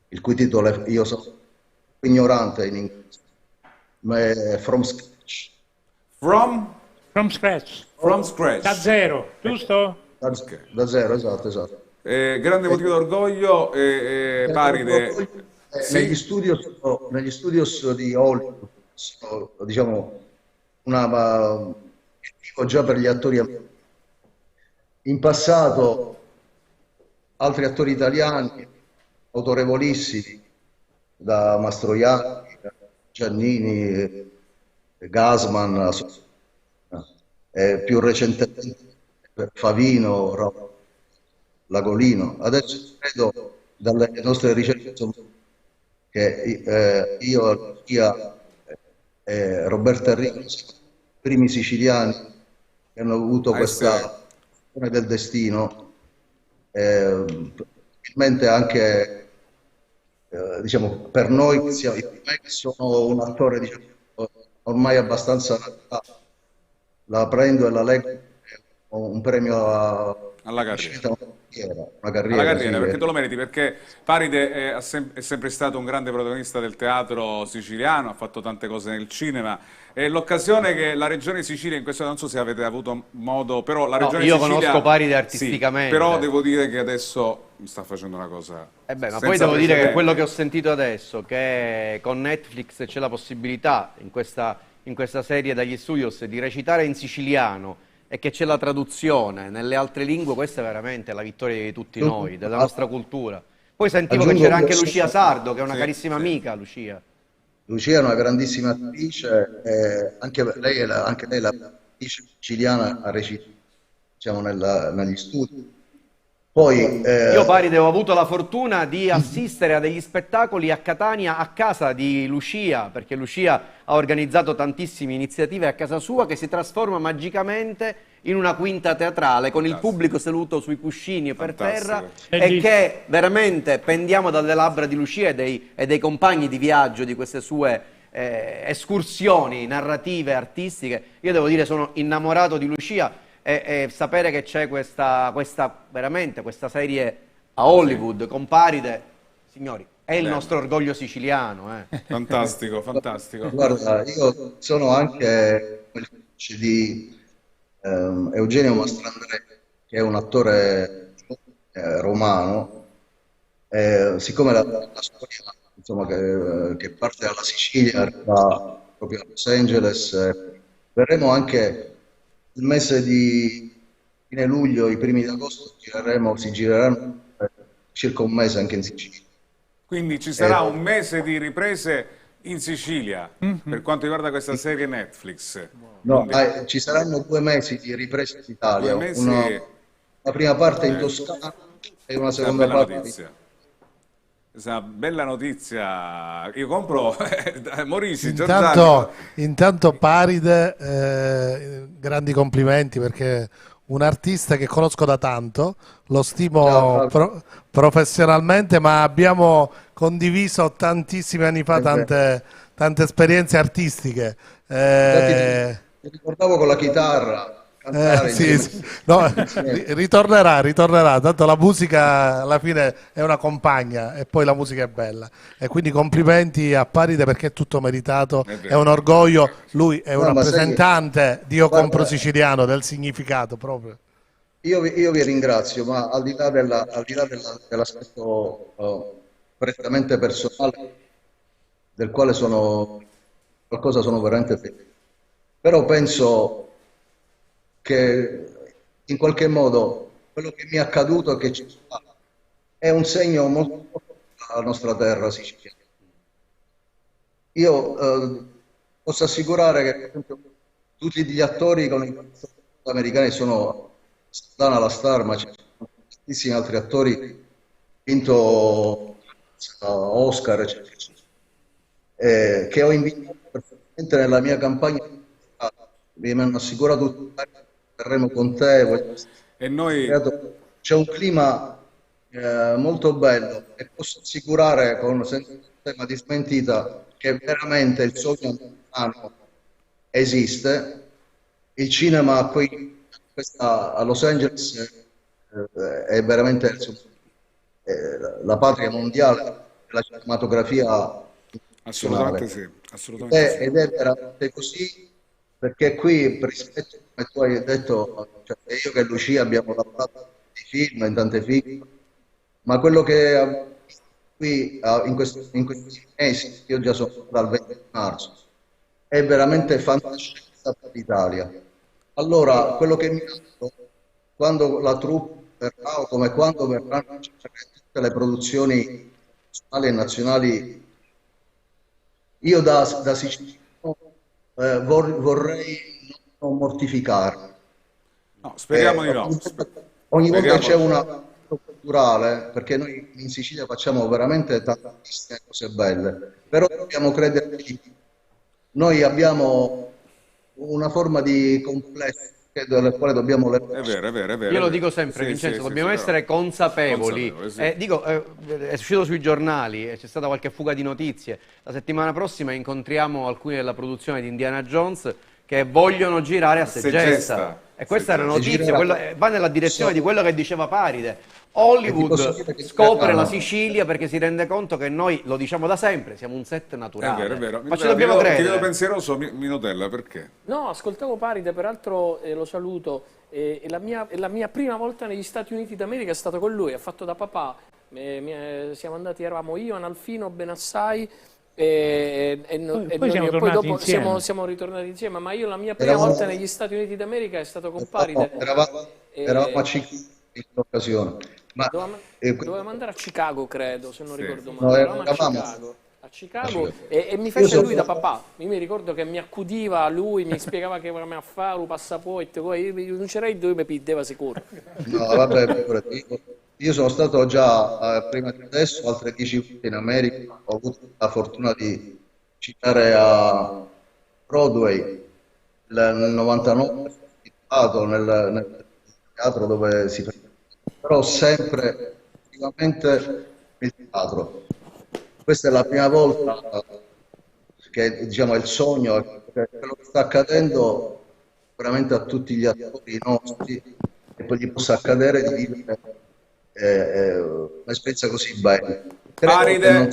il cui titolo è, io sono ignorante in inglese, ma è From Scratch. From scratch. From scratch. Da zero, giusto? Da zero, esatto. Grande motivo d'orgoglio, Paride. Negli studios di Hollywood, diciamo, dico già per gli attori. In passato, altri attori italiani, autorevolissimi, da Mastroianni, Giannini, Gasman, più recentemente Favino, Lagolino. Adesso credo dalle nostre ricerche che io e Roberto Enrico siamo i primi siciliani che hanno avuto questa del destino, probabilmente anche diciamo, per noi che sono un attore, diciamo, ormai abbastanza la prendo e la leggo, un premio alla carriera. Una carriera, alla carriera, perché te lo meriti, perché Paride è sempre stato un grande protagonista del teatro siciliano, ha fatto tante cose nel cinema, e l'occasione che la regione Sicilia, in questo non so se avete avuto modo, però la regione io Sicilia... conosco Paride artisticamente. Sì, però devo dire che adesso mi sta facendo una cosa... ma poi devo dire che quello che ho sentito adesso, che con Netflix c'è la possibilità, in questa serie dagli studios, di recitare in siciliano, e che c'è la traduzione nelle altre lingue, questa è veramente la vittoria di tutti noi, della nostra cultura. Poi sentivo che c'era anche Lucia Sardo, che è una carissima amica, Lucia. Lucia è una grandissima attrice, anche lei è l'attrice siciliana a recitare, diciamo, negli studi. Poi, io Paride ho avuto la fortuna di assistere a degli spettacoli a Catania a casa di Lucia, perché Lucia ha organizzato tantissime iniziative a casa sua, che si trasforma magicamente in una quinta teatrale con il pubblico seduto sui cuscini per terra, e che veramente pendiamo dalle labbra di Lucia e dei compagni di viaggio di queste sue escursioni narrative, artistiche. Io devo dire, sono innamorato di Lucia. E sapere che c'è questa serie a Hollywood con Paride, signori, è il nostro orgoglio siciliano. Fantastico, fantastico. Guarda, io sono anche di Eugenio Mastrandrea, che è un attore romano. Siccome la storia, insomma, che parte dalla Sicilia, arriva proprio a Los Angeles, verremo anche il mese di fine luglio, i primi di agosto, si gireranno circa un mese anche in Sicilia. Quindi ci sarà un mese di riprese in Sicilia, per quanto riguarda questa serie Netflix. No, ci saranno 2 mesi di riprese in Italia, 2 mesi... una prima parte in Toscana e una seconda parte... Questa bella notizia, io compro Morisi. Intanto Paride, grandi complimenti, perché un artista che conosco da tanto, lo stimo professionalmente, ma abbiamo condiviso tantissimi anni fa tante esperienze artistiche. Ti ricordavo con la chitarra. Sì. No, ritornerà, tanto la musica alla fine è una compagna e poi la musica è bella, e quindi complimenti a Paride, perché è tutto meritato, è un orgoglio, lui è un rappresentante di Io Compro Siciliano, del significato proprio. Io vi ringrazio, ma al di là dell'aspetto prettamente personale, del quale sono veramente felice, però penso che in qualche modo quello che mi è accaduto, che ci sta, è un segno molto forte alla nostra terra siciliana. Io posso assicurare che, per esempio, tutti gli attori con i americani sono Dana la star, ma ci sono tantissimi altri attori che hanno vinto Oscar, eccetera, che ho invitato perfettamente nella mia campagna. Mi hanno assicurato tutti, verremo con te, e noi... C'è un clima molto bello, e posso assicurare senza tema di smentita che veramente il sogno americano esiste. Il cinema qui a Los Angeles è veramente la patria mondiale della cinematografia. Assolutamente sì, assolutamente ed è veramente così. Perché qui, rispetto, come tu hai detto, cioè io che Lucia abbiamo lavorato in tanti film, ma quello che qui in questi mesi, io già sono dal 20 marzo, è veramente fantastico per l'Italia. Allora, quello che mi dico, quando la troupe verrà, o come quando verranno tutte le produzioni nazionali e nazionali, io da Sicilia vorrei non mortificarmi. No, speriamo di no. Ogni volta c'è una culturale, perché noi in Sicilia facciamo veramente tantissime cose belle, però dobbiamo crederci. Noi abbiamo una forma di complesso delle quali dobbiamo È vero. Io lo dico sempre, Vincenzo, dobbiamo essere consapevoli. È uscito sui giornali, c'è stata qualche fuga di notizie. La settimana prossima incontriamo alcuni della produzione di Indiana Jones che vogliono girare a Segesta. E questa è una notizia, va nella direzione di quello che diceva Paride. Hollywood scopre la Sicilia perché si rende conto che noi, lo diciamo da sempre, siamo un set naturale. È vero. Ma ci dobbiamo credere. Ti vedo pensieroso, Minutella, perché? No, ascoltavo Paride, peraltro lo saluto. La mia prima volta negli Stati Uniti d'America è stata con lui, ha fatto da papà. Siamo andati, eravamo io, Analfino, Benassai poi dopo siamo ritornati insieme, ma io la mia prima volta negli Stati Uniti d'America è stato con Paride. Eravamo a Chicago in quell'occasione. Dovevamo andare a Chicago, credo, se non ricordo No, male. eravamo A Chicago e mi fece lui da papà. Io mi ricordo che mi accudiva lui, mi spiegava che voleva fare un passaporto, poi io non c'era dove mi piddeva sicuro. No, vabbè, io sono stato già prima di adesso altre 10 volte in America, ho avuto la fortuna di citare a Broadway nel 99, stato nel teatro dove si fa, però sempre attivamente il teatro. Questa è la prima volta che, diciamo, è il sogno, quello che sta accadendo veramente a tutti gli attori nostri, e poi gli possa accadere di vivere un'esperienza così bella. Paride,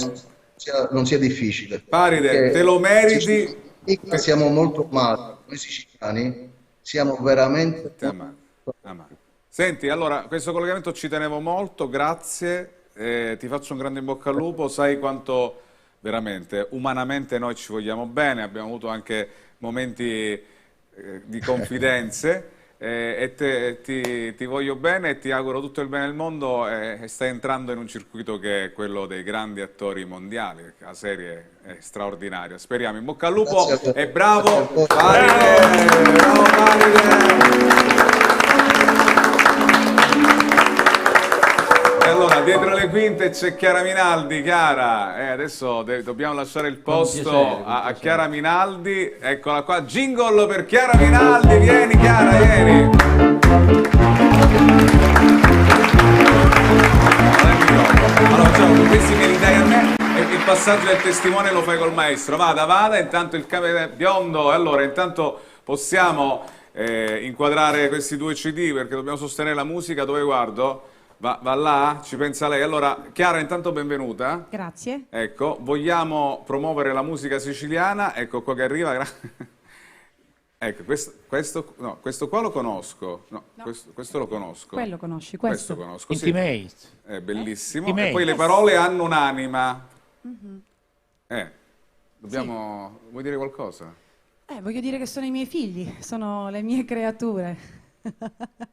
non sia difficile. Paride, te lo meriti. Siamo molto amati, noi siciliani siamo veramente amati. Senti, allora, questo collegamento ci tenevo molto, grazie. Ti faccio un grande in bocca al lupo, sai quanto veramente umanamente noi ci vogliamo bene, abbiamo avuto anche momenti di confidenze e ti voglio bene e ti auguro tutto il bene del mondo e stai entrando in un circuito che è quello dei grandi attori mondiali, perché la serie è straordinaria, speriamo, in bocca al lupo e bravo Paride! Bravo Paride! E allora, dietro le quinte c'è Chiara Minaldi. Chiara, adesso dobbiamo lasciare il posto a Chiara Minaldi. Eccola qua, jingle per Chiara Minaldi. Vieni Chiara, vieni. Allora facciamo, questi me li dai a me e il passaggio del testimone lo fai col maestro. Vada, intanto il biondo. Allora, intanto possiamo inquadrare questi 2 CD perché dobbiamo sostenere la musica. Dove guardo? Va là? Ci pensa lei? Allora, Chiara, intanto benvenuta. Grazie. Ecco, vogliamo promuovere la musica siciliana. Ecco qua che arriva. Ecco, questo qua lo conosco. No. Questo lo conosco. Quello conosci, questo conosco. Intimate. Sì. È bellissimo. Intimate. E poi le parole hanno un'anima. Dobbiamo... Vuoi dire qualcosa? Voglio dire che sono i miei figli, sono le mie creature.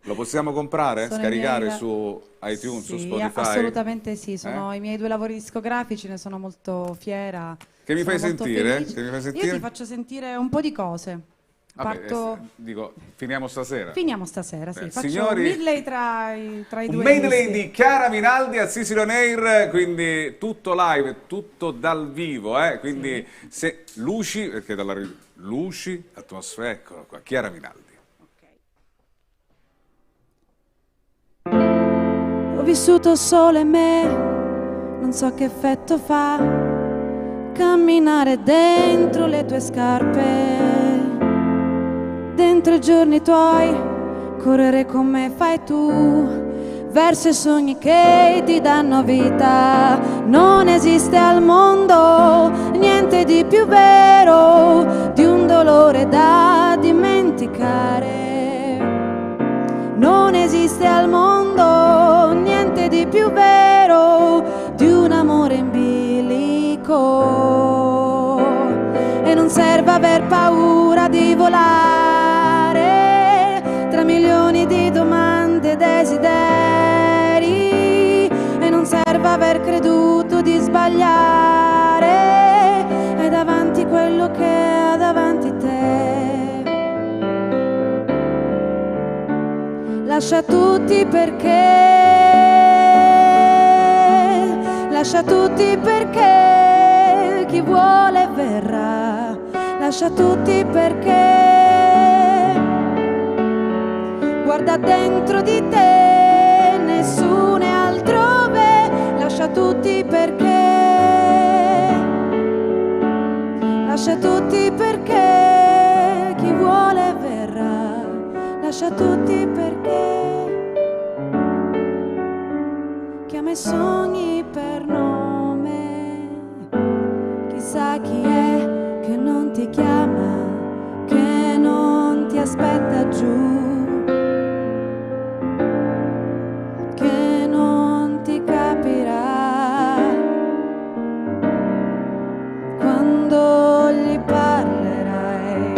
Lo possiamo comprare? Scaricare su iTunes, sì, su Spotify? Assolutamente sì, sono i miei 2 lavori discografici, ne sono molto fiera. Che mi fai sentire? Io ti faccio sentire un po' di cose. Dico, finiamo stasera. Finiamo stasera, sì. Faccio signori, un medley tra i 2 un medley di Chiara Minaldi a Sicily On Air, quindi tutto live, tutto dal vivo, quindi se luci, perché luci, atmosfera, eccola qua, Chiara Minaldi. Ho vissuto solo in me, non so che effetto fa camminare dentro le tue scarpe, dentro i giorni tuoi, correre come fai tu, verso i sogni che ti danno vita. Non esiste al mondo niente di più vero di un dolore da dimenticare. Non esiste al mondo niente di più vero di un amore in bilico. E non serve aver paura di volare tra milioni di domande e desideri. E non serve aver creduto di sbagliare. È davanti quello che ha davanti te. Lascia tutti perché chi vuole verrà. Lascia tutti perché guarda dentro di te, nessuno è altrove, lascia tutti perché chi vuole verrà, lascia tutti perché chiama i sogni per nome, chissà chi è che non ti chiama, che non ti aspetta giù, che non ti capirà quando gli parlerai.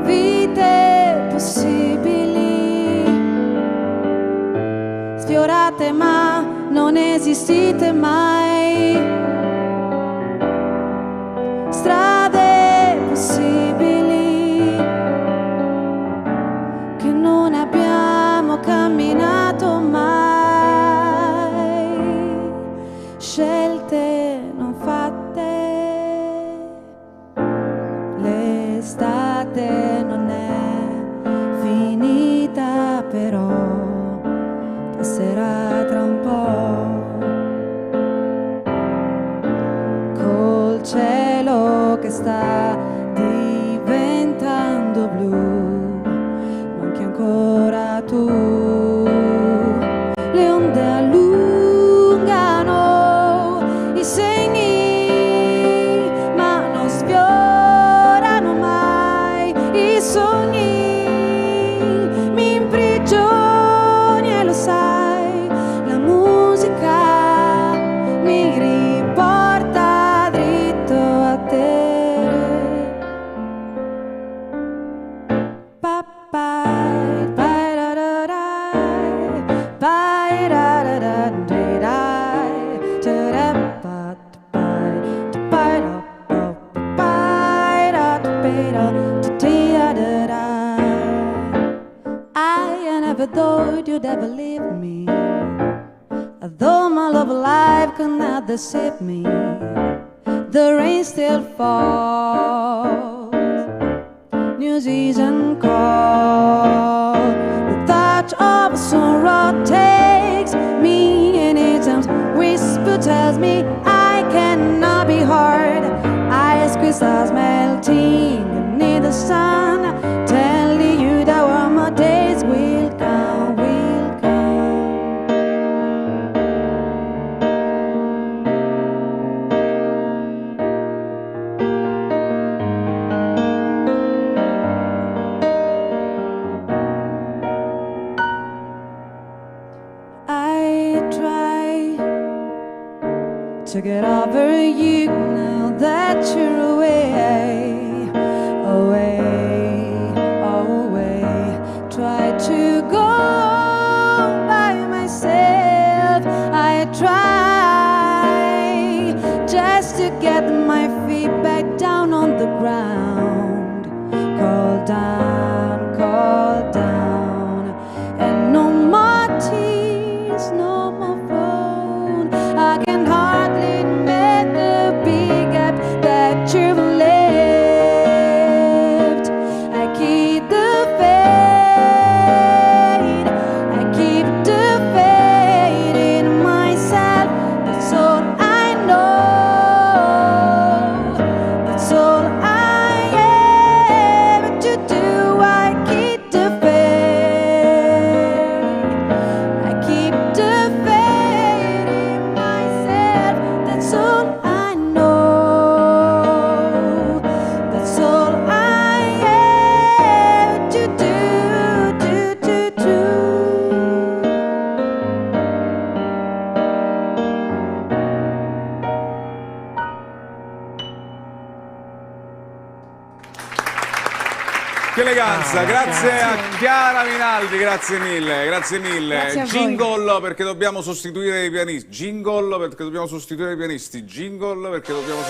Vite possibili, sfiorate ma non esistite mai, strade possibili che non abbiamo camminato mai, scelte non fatte, l'estate non è finita però passerà tra un po', col cielo che sta diventando blu, manchi ancora tu, le onde allungano i segni ma non sfiorano mai i sogni, mi imprigioni e lo sai, la musica mi riporta dritto a te. Pa-pai, pai-ra-ra-rai, pai-ra-ra-ra-dee-rai, ta-ra-pa-ta-pai, ta-pai-ra-pa-pa-pai-ra-ta-pai-ra-ta-tii-ra-da-rai. I never thought you'd ever leave me, though my love life could not deceive me. The rain still falls, new season calls. The touch of sorrow takes me in its arms. Whisper tells me I cannot be hard. Ice crystals melting beneath the sun, telling you that one more days will come, will come. I try to get over you now that you're away, away, away. Try to go by myself. I try just to get my feet back down on the ground. Call down, and no more tears, no more phone. I can hardly make the big gap that you've left. I keep the fate, I keep the fate in myself. That's all I know, that's all I ever to do. I keep the fate, I keep the fate in myself. That's all I know, that's all I ever to do. Che eleganza, grazie a Chiara Minaldi, grazie mille, grazie mille. Grazie a voi. Jingle perché dobbiamo sostituire i pianisti, jingle perché dobbiamo sostituire i pianisti, jingle perché dobbiamo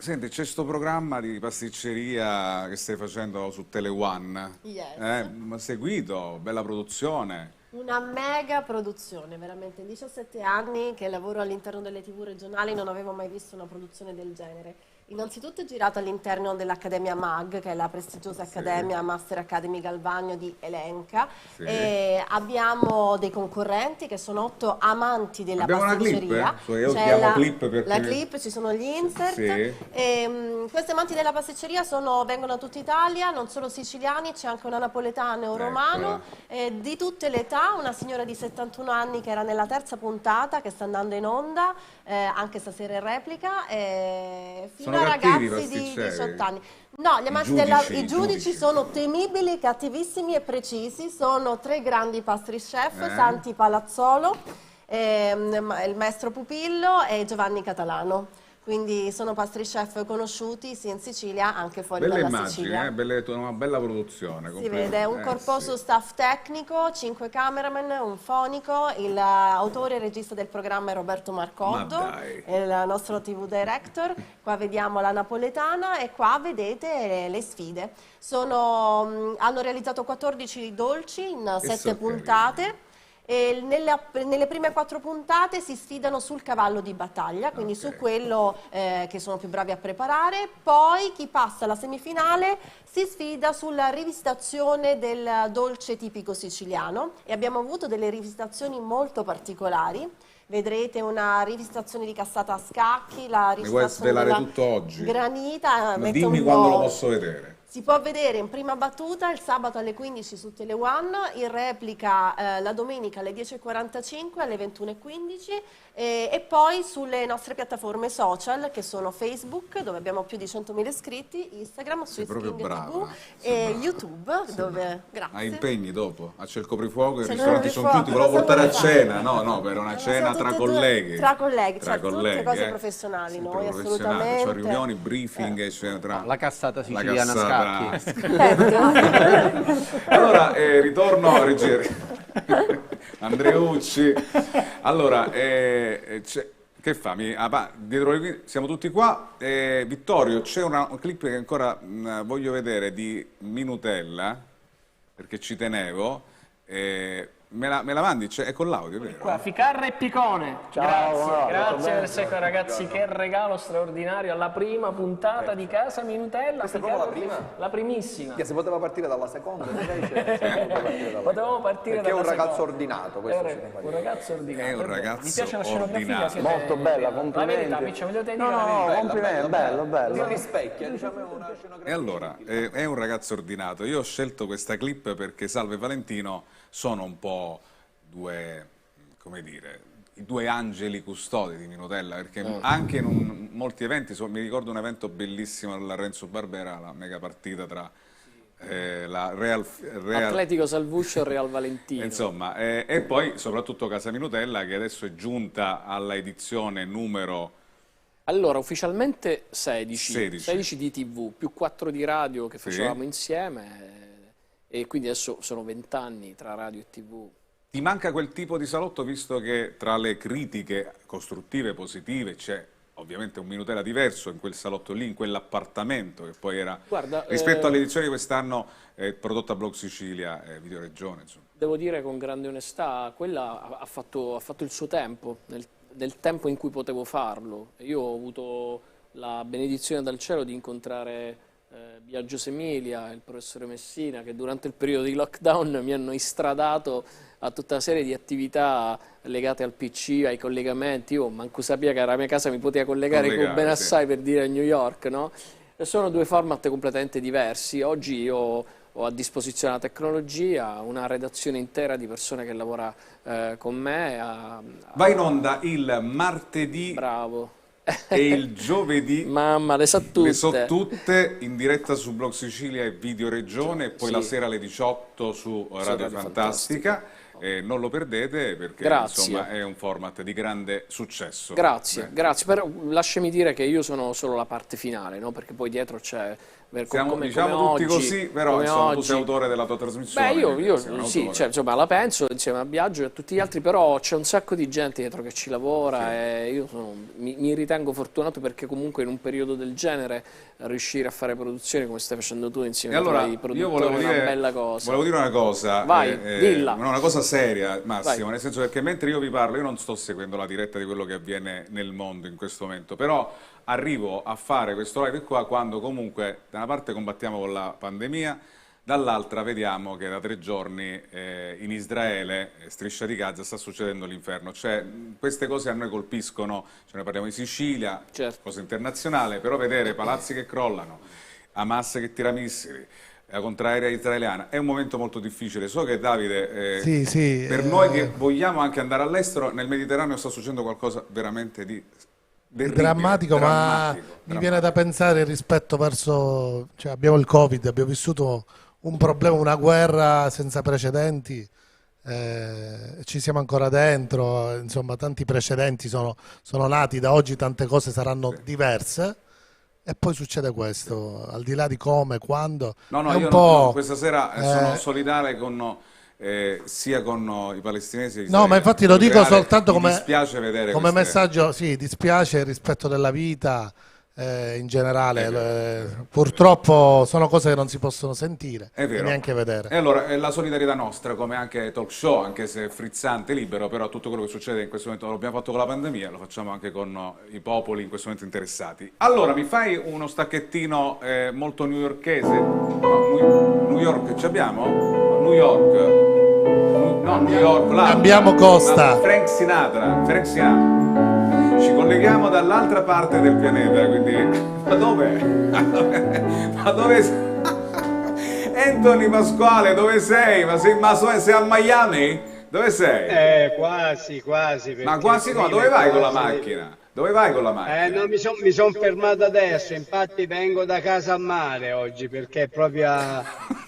Senti, c'è questo programma di pasticceria che stai facendo su Tele One. Yes. Seguito, bella produzione. Una mega produzione, veramente. In 17 anni che lavoro all'interno delle TV regionali non avevo mai visto una produzione del genere. Innanzitutto è girato all'interno dell'Accademia MAG, che è la prestigiosa accademia Master Academy Galvagno di Elenca. Sì. E abbiamo dei concorrenti che sono 8 amanti della pasticceria. Io chiamo clip perché... La clip, ci sono gli insert. Sì. Questi amanti della pasticceria vengono da tutta Italia, non solo siciliani, c'è anche una napoletana e un romano, di tutte le età, una signora di 71 anni che era nella terza puntata, che sta andando in onda, anche stasera in replica, fino a ragazzi di 18 anni. No, i giudici sono temibili, cattivissimi e precisi, sono 3 grandi pastry chef, Santi Palazzolo, il maestro Pupillo e Giovanni Catalano. Quindi sono pastry chef conosciuti sia in Sicilia anche fuori dalla Sicilia. Una bella produzione. Si vede un corposo staff tecnico, 5 cameraman, un fonico, l'autore e regista del programma è Roberto Marcoddo, il nostro TV director. Qua vediamo la napoletana e qua vedete le sfide. Hanno realizzato 14 dolci in 7 puntate. E nelle prime 4 puntate si sfidano sul cavallo di battaglia, quindi su quello che sono più bravi a preparare. Poi chi passa alla semifinale si sfida sulla rivisitazione del dolce tipico siciliano e abbiamo avuto delle rivisitazioni molto particolari. Vedrete una rivisitazione di cassata a scacchi, la rivisitazione Mi vuoi svelare tutto oggi? Granita. Dimmi quando lo posso vedere. Si può vedere in prima battuta il sabato alle 15 su Tele One, in replica la domenica alle 10:45, alle 21:15 e poi sulle nostre piattaforme social che sono Facebook, dove abbiamo più di 100.000 iscritti, Instagram, su King TV e YouTube, dove... Grazie. Hai impegni dopo? C'è il coprifuoco, i ristoranti sono chiusi, volevo portare a cena, no, per una cena tra colleghi. Tra colleghi, certo, tutte cose professionali, noi assolutamente. Cioè riunioni, briefing, eccetera. La cassata siciliana scacchi. Allora, ritorno a Andreucci. Allora, che fa? Siamo tutti qua. Vittorio, c'è un clip che ancora voglio vedere di Minutella, perché ci tenevo. Me la mandi? È con l'audio, vero? Qua, Ficarra e Picone. Ciao, grazie per essere qua, ragazzi. Che regalo straordinario alla prima puntata di Casa Minutella. Questa è proprio la prima? La primissima. Che si poteva partire dalla seconda, invece. Potevamo partire perché dalla è un ragazzo ordinato, questo un ragazzo ordinato. È un ragazzo Mi piace la scenografia. Molto bella, complimenti. La verità, Piccio, mi dovete dire la No, verità. complimenti, bello. Si rispecchia, diciamo, una scenografia. E allora, è un ragazzo ordinato. Io ho scelto questa clip perché Salve Valentino sono un po' i 2 angeli custodi di Minutella, perché anche in molti eventi, mi ricordo un evento bellissimo alla Renzo Barbera, la mega partita tra la Real Atletico Salvuccio e Real Valentino. Insomma, e poi soprattutto Casa Minutella, che adesso è giunta alla edizione numero... Allora, ufficialmente 16 di TV, più 4 di radio che facevamo insieme, e quindi adesso sono 20 anni tra radio e TV. Ti manca quel tipo di salotto, visto che tra le critiche costruttive, positive, c'è ovviamente un Minutella diverso in quel salotto lì, in quell'appartamento che poi era, rispetto all'edizione di quest'anno prodotta Blog Sicilia e Video Regione. Insomma. Devo dire con grande onestà, quella ha fatto il suo tempo, nel tempo in cui potevo farlo. Io ho avuto la benedizione dal cielo di incontrare Biagio Semilia, il professore Messina, che durante il periodo di lockdown mi hanno istradato a tutta una serie di attività legate al PC, ai collegamenti. Io manco sapeva che alla mia casa mi poteva collegare con Benassai per dire a New York, no? Sono 2 format completamente diversi. Oggi io ho a disposizione la tecnologia, una redazione intera di persone che lavora con me. Va in onda il martedì. Bravo. E il giovedì. Mamma, le so tutte in diretta su Blog Sicilia e Video Regione, e poi la sera alle 18 su Radio Fantastica. Non lo perdete perché insomma è un format di grande successo. Grazie, però lasciami dire che io sono solo la parte finale, no? Perché poi dietro c'è Diciamo tutti così, però insomma, tu sei autore della tua trasmissione. Io sì, cioè, insomma, la penso insieme a Biagio e a tutti gli altri, però c'è un sacco di gente dietro che ci lavora e io mi ritengo fortunato perché comunque in un periodo del genere riuscire a fare produzioni come stai facendo tu insieme ai tuoi produttori è una bella cosa. Volevo dire una cosa, dilla. una cosa seria, Massimo, Vai. nel senso che mentre io vi parlo, io non sto seguendo la diretta di quello che avviene nel mondo in questo momento, però arrivo a fare questo live qua quando comunque da una parte combattiamo con la pandemia, dall'altra vediamo che da 3 giorni in Israele, Striscia di Gaza, sta succedendo l'inferno. Cioè, queste cose a noi colpiscono, cioè noi parliamo di Sicilia, cosa internazionale, però vedere palazzi che crollano, Hamas che tira missili, la contraerea israeliana, è un momento molto difficile. So che Davide, per noi che vogliamo anche andare all'estero, nel Mediterraneo sta succedendo qualcosa veramente di drammatico, ma mi viene da pensare rispetto verso, cioè abbiamo il Covid, abbiamo vissuto un problema, una guerra senza precedenti, ci siamo ancora dentro, insomma tanti precedenti sono nati, da oggi tante cose saranno diverse e poi succede questo, al di là di come, quando. No, questa sera sono solidale con... sia con i palestinesi no, ma infatti lo dico soltanto come messaggio, dispiace il rispetto della vita in generale, purtroppo sono cose che non si possono sentire e neanche vedere. E allora la solidarietà nostra, come anche talk show, anche se frizzante, libero, però tutto quello che succede in questo momento lo abbiamo fatto con la pandemia, lo facciamo anche con i popoli in questo momento interessati. Allora, mi fai uno stacchettino molto newyorkese? No, New York ci abbiamo? New York. No, New York, là. Cambiamo costa. Frank Sinatra. Ci colleghiamo dall'altra parte del pianeta, quindi... Ma dov'è? Ma dove sei? Anthony Pasquale, dove sei? Ma sei a Miami? Dove sei? Quasi. Ma quasi no? Dove vai con la macchina? Dove vai con la macchina? No, mi son fermato adesso, infatti vengo da casa a mare oggi perché proprio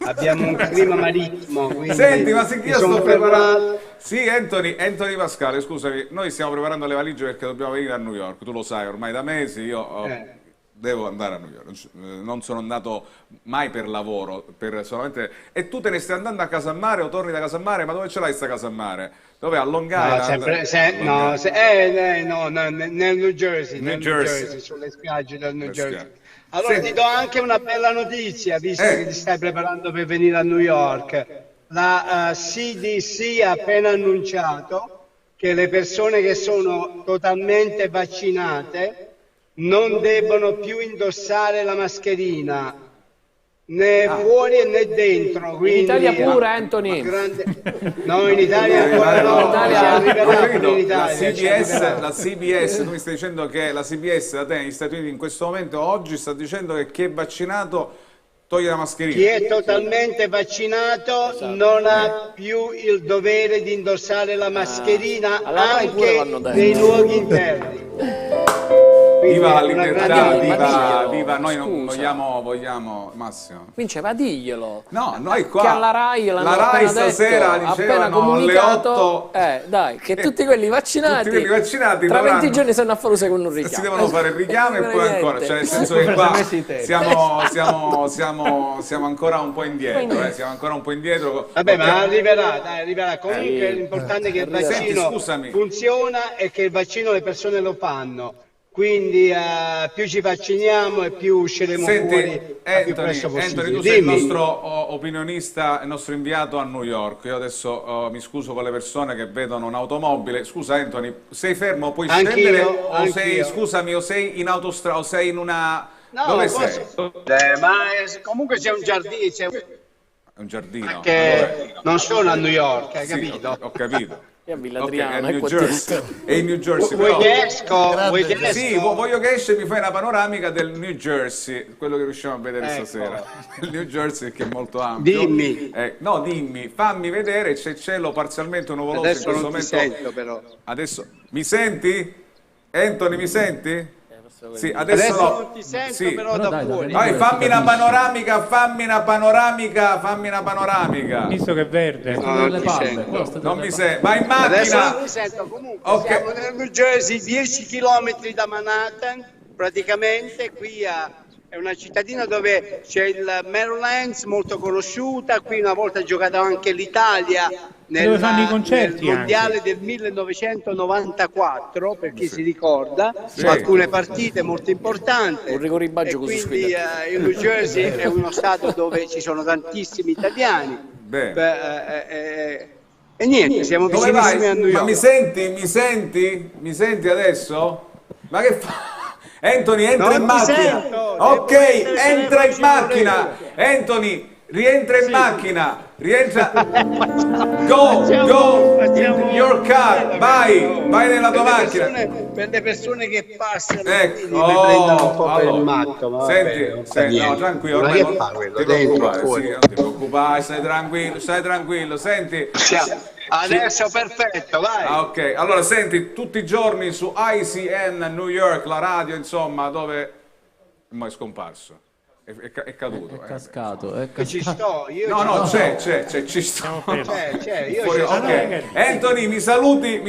abbiamo un clima marittimo. Senti, ma se io sto preparando... Sì, Anthony Pasquale, scusami, noi stiamo preparando le valigie perché dobbiamo venire a New York, tu lo sai ormai da mesi, io devo andare a New York, non sono andato mai per lavoro, solamente... E tu te ne stai andando a casa a mare o torni da casa a mare? Ma dove ce l'hai sta casa a mare? Dove? A Long Island? No, nel New Jersey, sulle spiagge del New Jersey. Allora ti do anche una bella notizia, visto che ti stai preparando per venire a New York. La CDC ha appena annunciato che le persone che sono totalmente vaccinate non debbono più indossare la mascherina né fuori né dentro. In Italia pure, Anthony. No, in Italia ancora no. La CBS, tu mi stai dicendo che la CBS da te negli Stati Uniti in questo momento oggi sta dicendo che chi è vaccinato toglie la mascherina. Chi è totalmente vaccinato non ha più il dovere di indossare la mascherina anche nei luoghi interni. Viva la libertà, viva noi non vogliamo Massimo. Quindi va diglielo. No, noi qua che alla Rai stasera appena comunicato alle 8 dai, che tutti quelli vaccinati tra 20 giorni stanno a fare un secondo richiamo. Si devono fare il richiamo e poi ancora, cioè nel senso che qua siamo ancora un po' indietro, siamo ancora un po' indietro. Vabbè, ma arriverà. Comunque l'importante è che il vaccino funziona e che il vaccino le persone lo fanno. Quindi più ci vacciniamo e più usciremo fuori più presto possibile. Anthony, tu sei il nostro opinionista, il nostro inviato a New York. Io adesso mi scuso con le persone che vedono un'automobile. Scusa Anthony, sei fermo? Puoi scendere? O sei in autostrada o sei in una... No, dove sei? Ma comunque c'è un giardino. Un giardino? Che non sono a New York, hai capito? Ho capito. È a Villa Adriana, è in New Jersey. Vuoi che esco? Sì, voglio che esce e mi fai una panoramica del New Jersey, quello che riusciamo a vedere stasera. Il New Jersey che è molto ampio. Dimmi. Dimmi, fammi vedere, c'è cielo parzialmente nuvoloso in questo momento. Sento però. Adesso mi senti? Anthony, mi senti? Sì, adesso no. Non ti sento, però da fuori. Vai, fammi una panoramica. Visto che è verde. Non mi sento. Vai in macchina. Adesso non mi sento. Comunque siamo nel New Jersey, 10 km da Manhattan, praticamente qui a è una cittadina dove c'è il Meadowlands, molto conosciuta. Qui una volta ha giocato anche l'Italia dove fanno i concerti nel mondiale anche. del 1994, per chi si ricorda, su alcune partite molto importanti. Un rigoribaggio così. Quindi il New Jersey è uno stato dove ci sono tantissimi italiani. E niente, siamo vicinissimi a New York. Ma mi senti adesso? Ma che fa? Anthony, entra in macchina. Ok, entra in macchina. Anthony, rientra in macchina. Rientra. Go in your car. Vai nella tua macchina. Per le persone che passano, quindi mi prendono un po' per il matto. Senti, no, tranquillo. Ma che fa quello? Dentro, fuori? Non ti preoccupare, stai tranquillo. Senti. Adesso perfetto, vai. Ok, allora senti, tutti i giorni su ICN New York, la radio, insomma, dove ma è scomparso. È caduto. È cascato. Ci sto, io no, c'è, ci sto. C'è, io Fuori, ci sto. ok. Anthony, mi saluti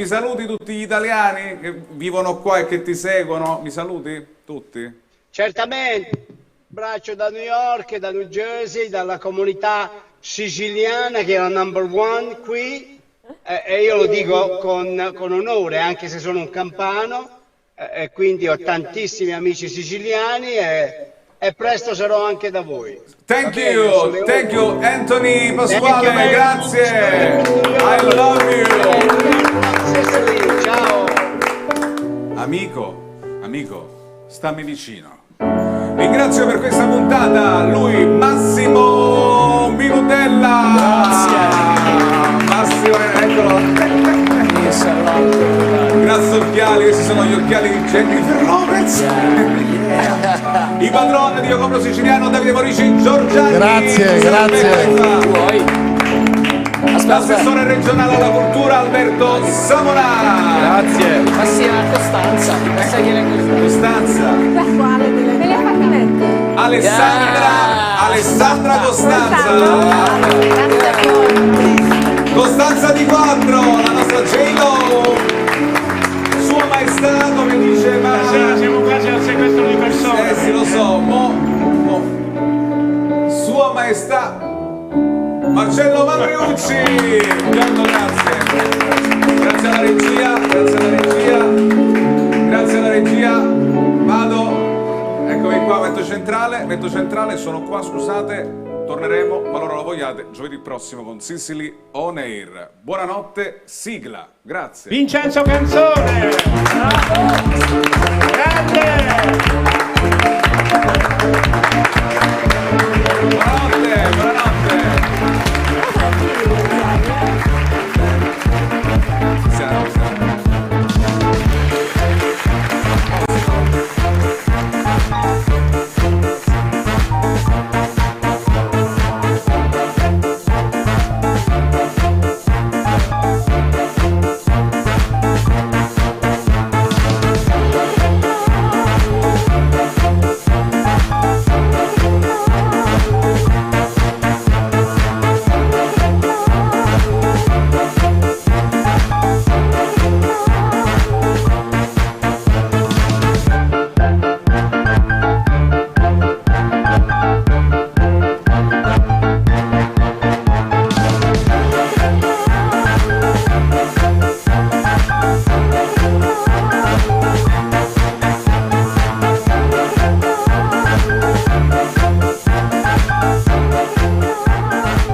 tutti gli italiani che vivono qua e che ti seguono? Mi saluti tutti? Certamente. Abbraccio da New York, da New Jersey, dalla comunità siciliana che è la number one qui. E io lo dico con onore, anche se sono un campano, e quindi ho tantissimi amici siciliani e presto sarò anche da voi. Thank you Anthony Pasquale, grazie. I love you. Ciao. Amico, stammi vicino. Ringrazio per questa puntata lui Massimo Minutella. Massimo, eccolo. Grazie occhiali, questi sono gli occhiali di Jennifer Lopez. I padroni di Io Compro Siciliano, Davide Morici, Giorgiani. Grazie. L'assessore regionale alla cultura Alberto Samona. Grazie. Ma sì, Costanza. Alessandra Costanza. Costanza di 4, la nostra J-Lo. Sua Maestà, come dice Stasera siamo quasi al sequestro di persone. Sì, lo so. Sua Maestà Marcello Mandriucci. Grazie alla regia. Vado. Eccomi qua, metto centrale, sono qua, scusate. Torneremo, qualora lo vogliate, giovedì prossimo con Sicily On Air. Buonanotte, sigla. Grazie. Vincenzo Canzone!